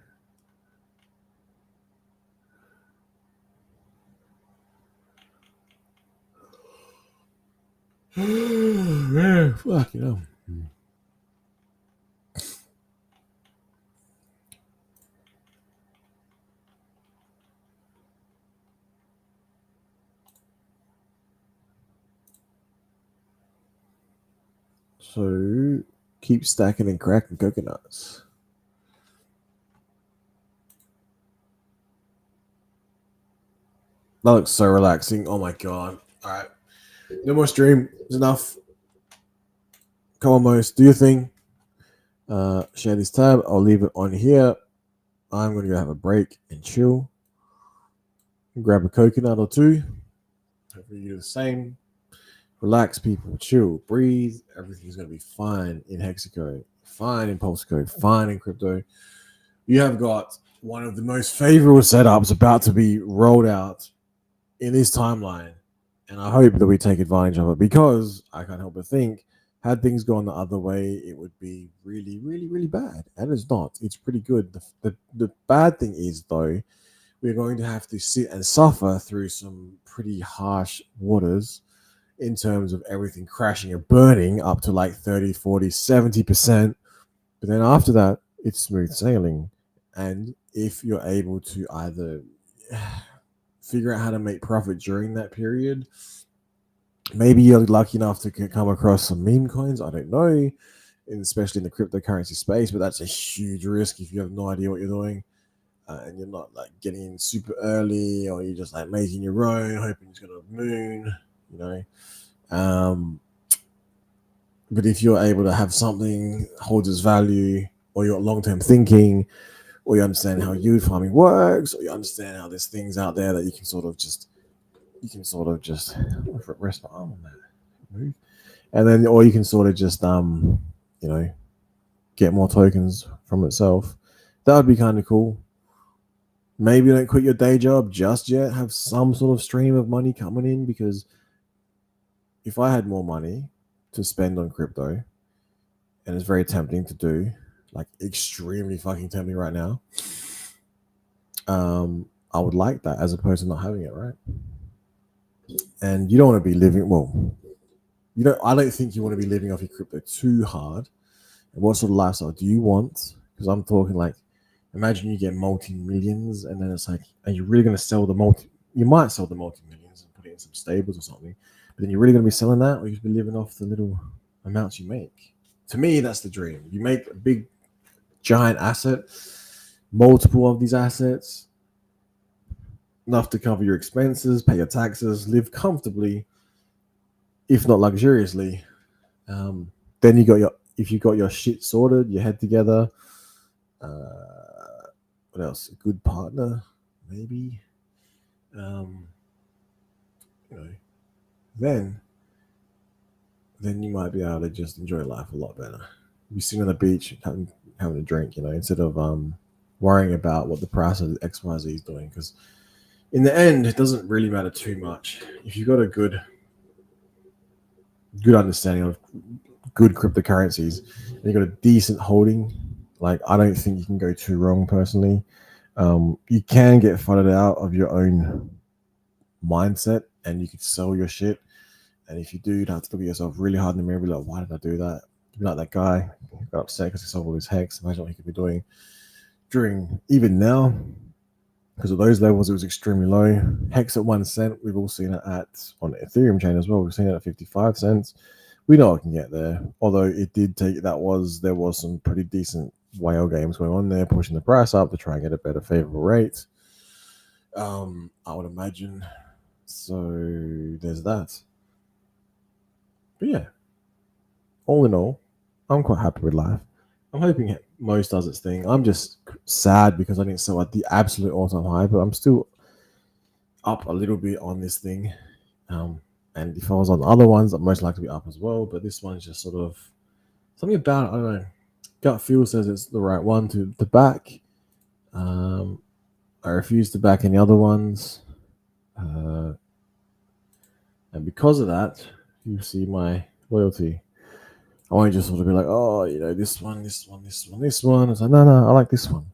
Man, fuck, you know. So keep stacking and cracking coconuts. That looks so relaxing. Oh my god. All right. No more stream. It's enough. Come on, Most. Do your thing. Share this tab. I'll leave it on here. I'm going to go have a break and chill. Grab a coconut or two. Hopefully you do the same. Relax, people. Chill. Breathe. Everything's going to be fine in Hexaco. Fine in Pulseco. Fine in crypto. You have got one of the most favorable setups about to be rolled out in this timeline. And I hope that we take advantage of it, because I can't help but think, had things gone the other way, it would be really, really, really bad. And it's not. It's pretty good. The bad thing is, though, we're going to have to sit and suffer through some pretty harsh waters in terms of everything crashing and burning up to like 30, 40, 70%. But then after that, it's smooth sailing. And if you're able to either figure out how to make profit during that period, maybe you're lucky enough to come across some meme coins. I don't know, and especially in the cryptocurrency space, but that's a huge risk if you have no idea what you're doing, and you're not like getting in super early, or you're just like making your own, hoping it's gonna moon, you know. But if you're able to have something holds its value, or you're long-term thinking, or you understand how yield farming works, or you understand how there's things out there that you can sort of just rest my arm on that move, and then, or you can sort of just you know, get more tokens from itself. That would be kind of cool. Maybe don't quit your day job just yet. Have some sort of stream of money coming in, because if I had more money to spend on crypto, and it's very tempting to do, like extremely fucking tempting right now, I would like that as opposed to not having it, right? And you don't want to be living, well, I don't think you want to be living off your crypto too hard. And what sort of lifestyle do you want? Because I'm talking like, imagine you get multi-millions, and then it's like, are you really going to sell the you might sell the multi-millions and put it in some stables or something, but then you're really going to be selling that, or you just be living off the little amounts you make? To me, that's the dream. You make a big giant asset, multiple of these assets, enough to cover your expenses, pay your taxes, live comfortably, if not luxuriously. Then if you got your shit sorted, your head together. What else? A good partner, maybe. You know, then you might be able to just enjoy life a lot better. Be sitting on the beach, having a drink, you know, instead of worrying about what the price of XYZ is doing. Because in the end, it doesn't really matter too much if you've got a good understanding of good cryptocurrencies, and you've got a decent holding Like, I don't think you can go too wrong personally. You can get flooded out of your own mindset and you could sell your shit. And if you do, you'd have to look at yourself really hard in the mirror and be like, why did I do that? You'd be like that guy who got upset because he sold all his HEX. Imagine what he could be doing during, even now, because at those levels it was extremely low. HEX at 1 cent, we've all seen it at on the Ethereum chain as well. We've seen it at 55 cents. We know it can get there. Although it did take there was some pretty decent whale games going on there, pushing the price up to try and get a better favorable rate. I would imagine. So there's that. But yeah, all in all, I'm quite happy with life. I'm hoping most does its thing. I'm just sad because I didn't sell at the absolute all-time high, but I'm still up a little bit on this thing. And if I was on the other ones, I'd most likely be up as well. But this one's just sort of something about it. I don't know. Gut feel says it's the right one to back. I refuse to back any other ones. And because of that, you see my loyalty. I won't just sort of be like, oh, this one. It's like, no, I like this one.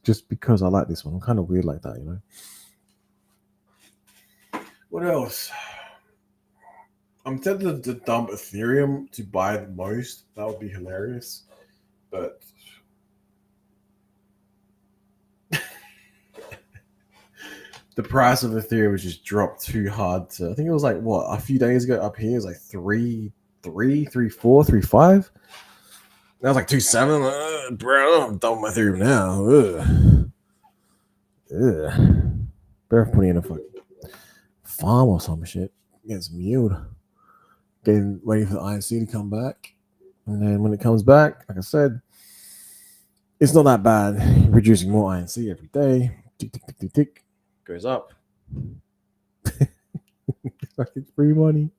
Just because I like this one. I'm kind of weird like that. What else? I'm tempted to dump Ethereum to buy the most. That would be hilarious. But the price of Ethereum was just dropped too hard to. I think it was like a few days ago up here. It was like 3.4, 3.5. That was like 2.7. Bro, I'm done with Ethereum now. Better putting in a fucking farm or some shit. Get some yield. Waiting for the INC to come back. And then when it comes back, like I said, it's not that bad. Producing more INC every day. Tick, tick, tick, tick, tick. Goes up. Like it's free money.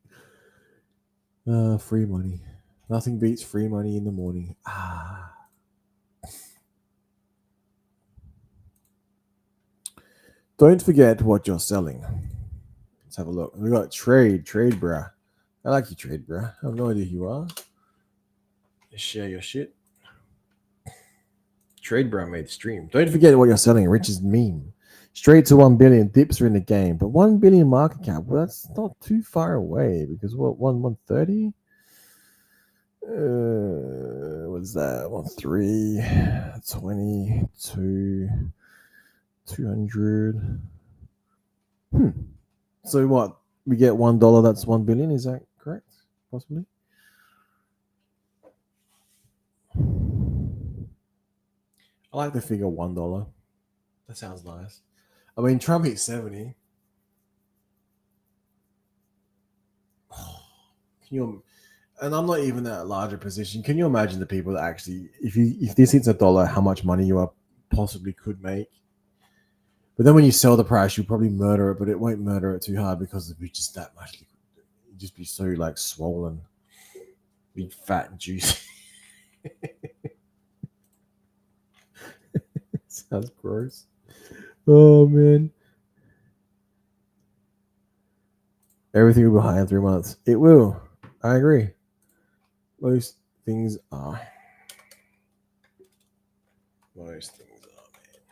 Free money. Nothing beats free money in the morning. Don't forget what you're selling. Let's have a look. We got trade, bruh. I like you, trade, bruh. I have no idea who you are. Share your shit. Trade, bruh made the stream. Don't forget what you're selling. Rich's meme. Straight to 1 billion. Dips are in the game. But 1 billion market cap, well, that's not too far away because what, 130? What's that? 3, 22, 200. So what? We get $1, that's 1 billion. Is that correct? Possibly. I like the figure $1. That sounds nice. I mean, Trump hit 70. And I'm not even at a larger position. Can you imagine the people that actually, if this hits $1, how much money you possibly could make? But then when you sell the price, you'll probably murder it, but it won't murder it too hard because it'll be just that much. It'll just be so like swollen, be fat and juicy. Sounds gross. Oh man. Everything will be high in 3 months. It will. I agree. Most things are. Most things are, man.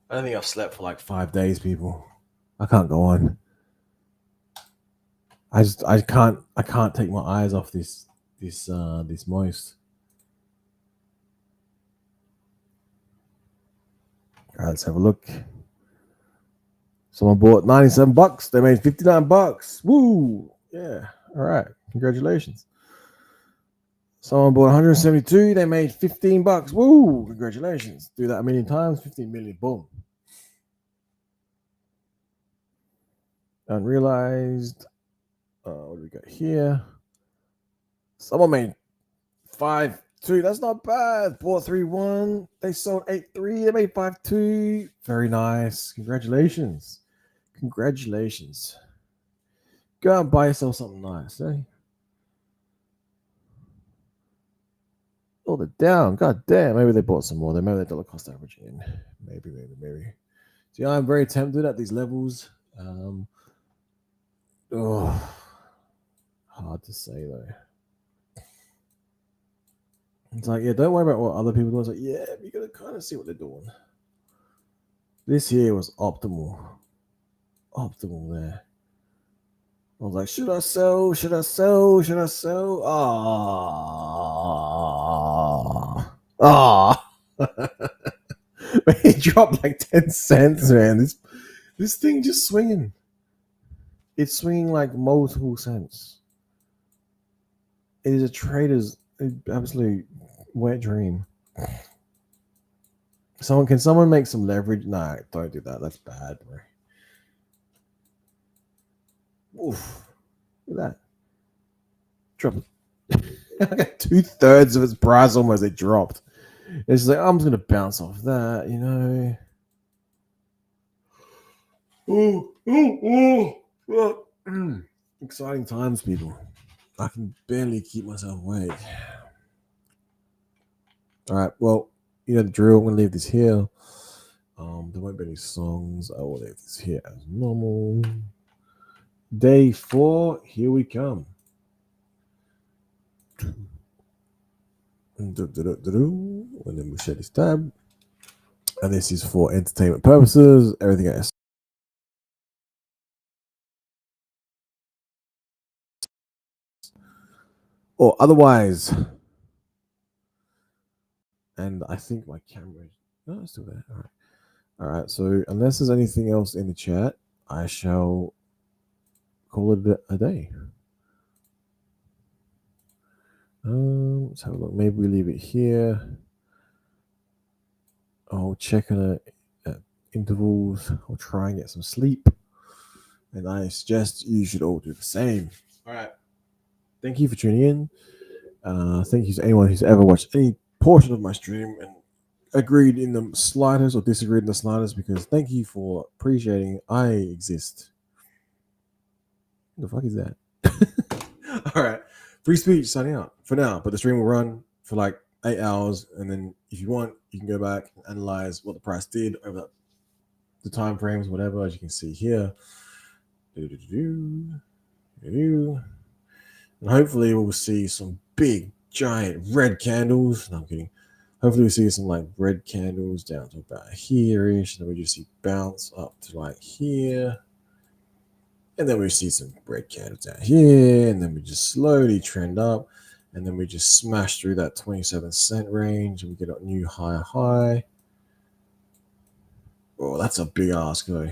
I don't think I've slept for like 5 days, people. I can't go on. I can't take my eyes off this moist. All right, let's have a look. Someone bought $97. They made $59. Woo! Yeah. All right. Congratulations. Someone bought 172. They made $15. Woo! Congratulations. Do that a million times. 15 million. Boom. Unrealized. What do we got here? Someone made 5.2. That's not bad. Bought 3.1. They sold 8.3. They made 5.2. Very nice. Congratulations. Go out and buy yourself something nice, eh? Oh, they're down. God damn. Maybe they bought some more. Maybe they're dollar cost averaging in. Maybe. So yeah, I'm very tempted at these levels. Oh, hard to say though. It's like, yeah, don't worry about what other people do. It's like, yeah, you gotta kind of see what they're doing. This here was optimal. Optimal there. I was like, should I sell? Should I sell? Should I sell? Ah. It dropped like 10 cents, man. This thing just swinging. It's swinging like multiple cents. It is a trader's absolute wet dream. Can someone make some leverage? Nah, don't do that. That's bad, bro. Oof. Look at that. Drop. I got 2/3 of its price almost. It dropped. It's like, I'm just gonna bounce off that, you know. Exciting times, people. I can barely keep myself awake. All right, well, you know the drill. I'm gonna leave this here. There won't be any songs. I will leave this here as normal. Day 4, here we come. And then we'll share this tab. And this is for entertainment purposes. Everything else. Or otherwise. And I think my camera. No, it's still there. All right. All right. So unless there's anything else in the chat, I shall call it a day. Let's have a look. Maybe we leave it here. I'll check on it at intervals. I'll try and get some sleep. And I suggest you should all do the same. All right. Thank you for tuning in. Thank you to anyone who's ever watched any portion of my stream and agreed in the slightest or disagreed in the slightest, because thank you for appreciating I exist. What the fuck is that? All right. Free speech signing out for now, but the stream will run for like 8 hours. And then if you want, you can go back and analyze what the price did over the time frames, whatever, as you can see here. And hopefully we'll see some big, giant red candles. No, I'm kidding. Hopefully we see some like red candles down to about here-ish. And then we just see bounce up to like here. And then we see some red candles down here. And then we just slowly trend up. And then we just smash through that 27-cent range. And we get a new higher high. Oh, that's a big ask, though.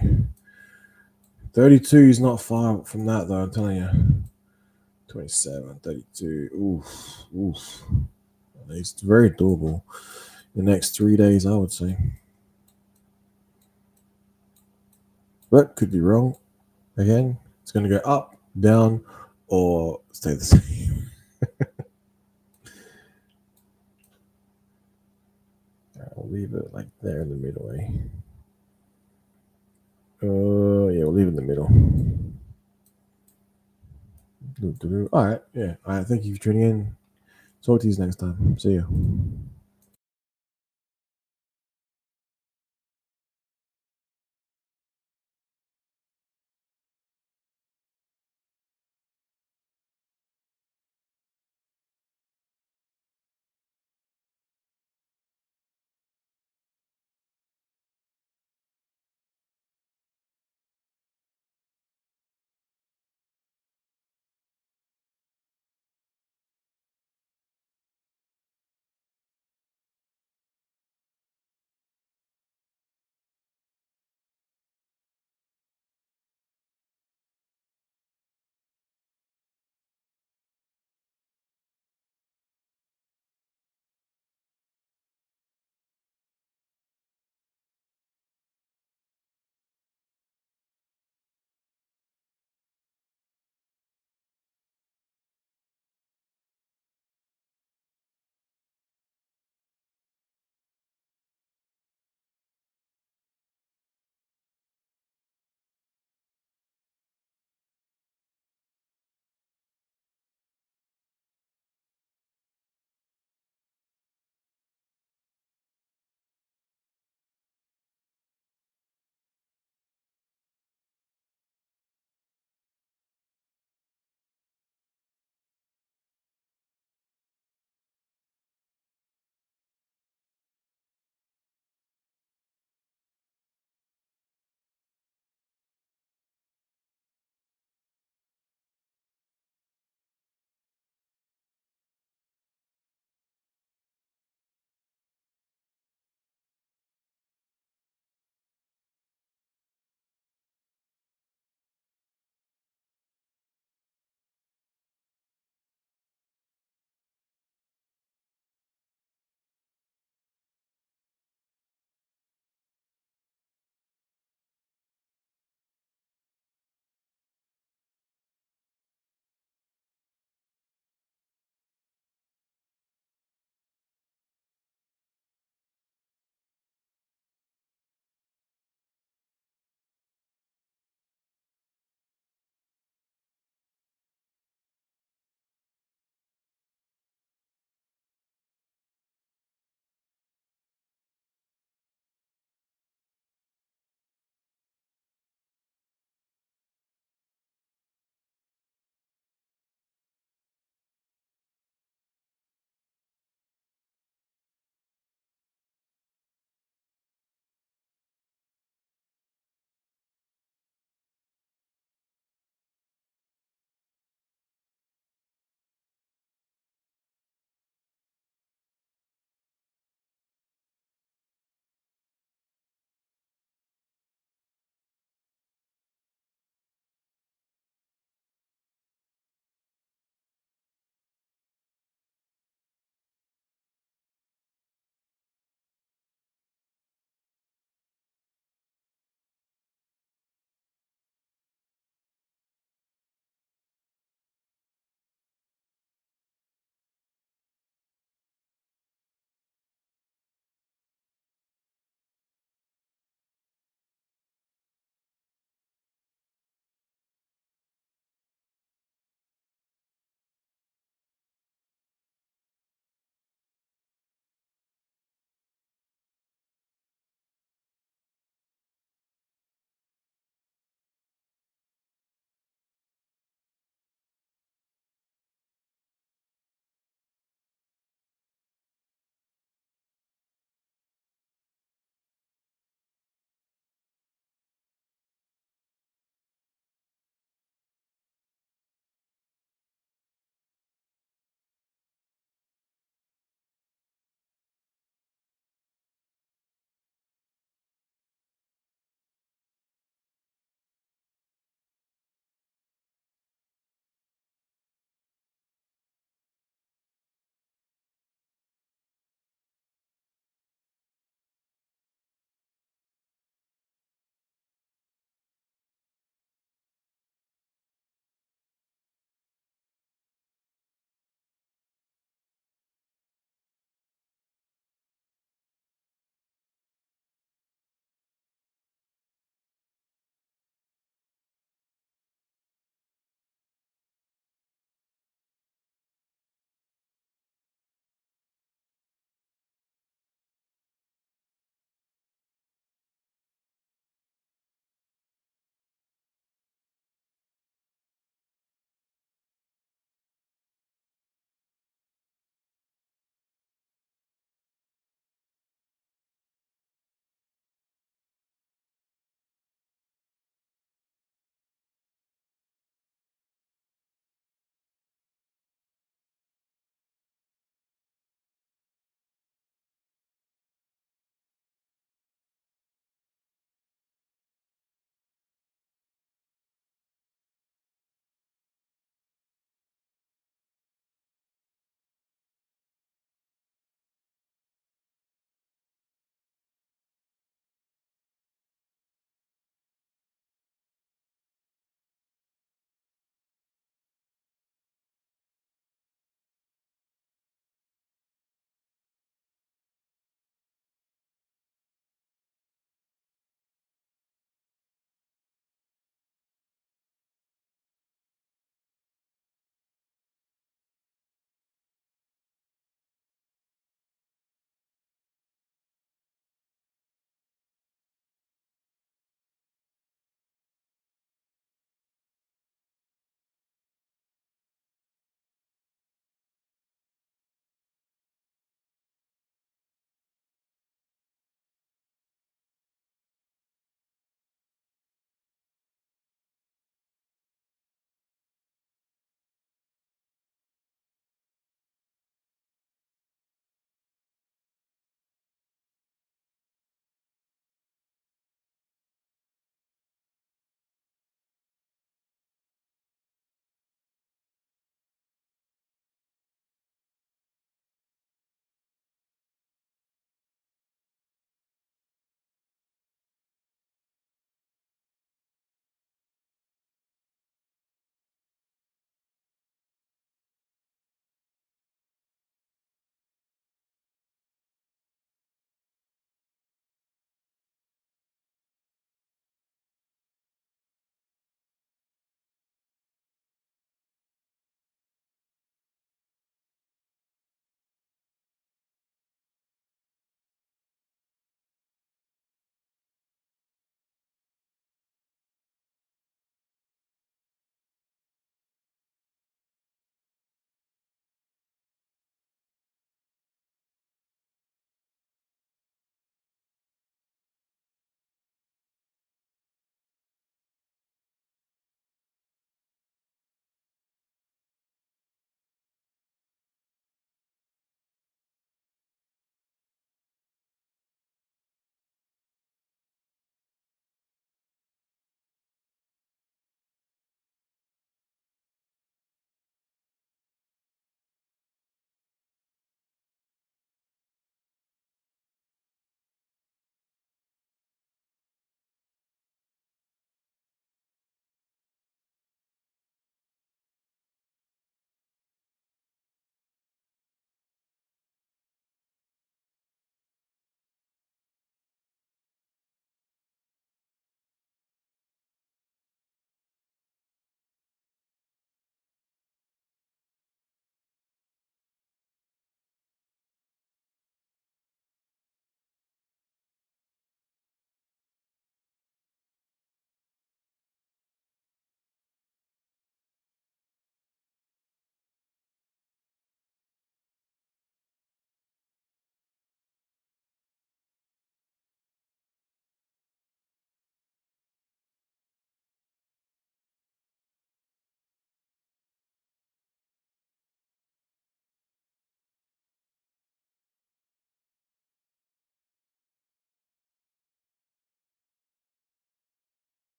32 is not far from that, though, I'm telling you. 27, 32. Oof. It's very doable. The next 3 days, I would say. But could be wrong. Again, it's going to go up, down, or stay the same. I'll leave it like there in the middle, eh? Yeah, we'll leave it in the middle. All right, yeah. All right, thank you for tuning in. Talk to you next time. See you.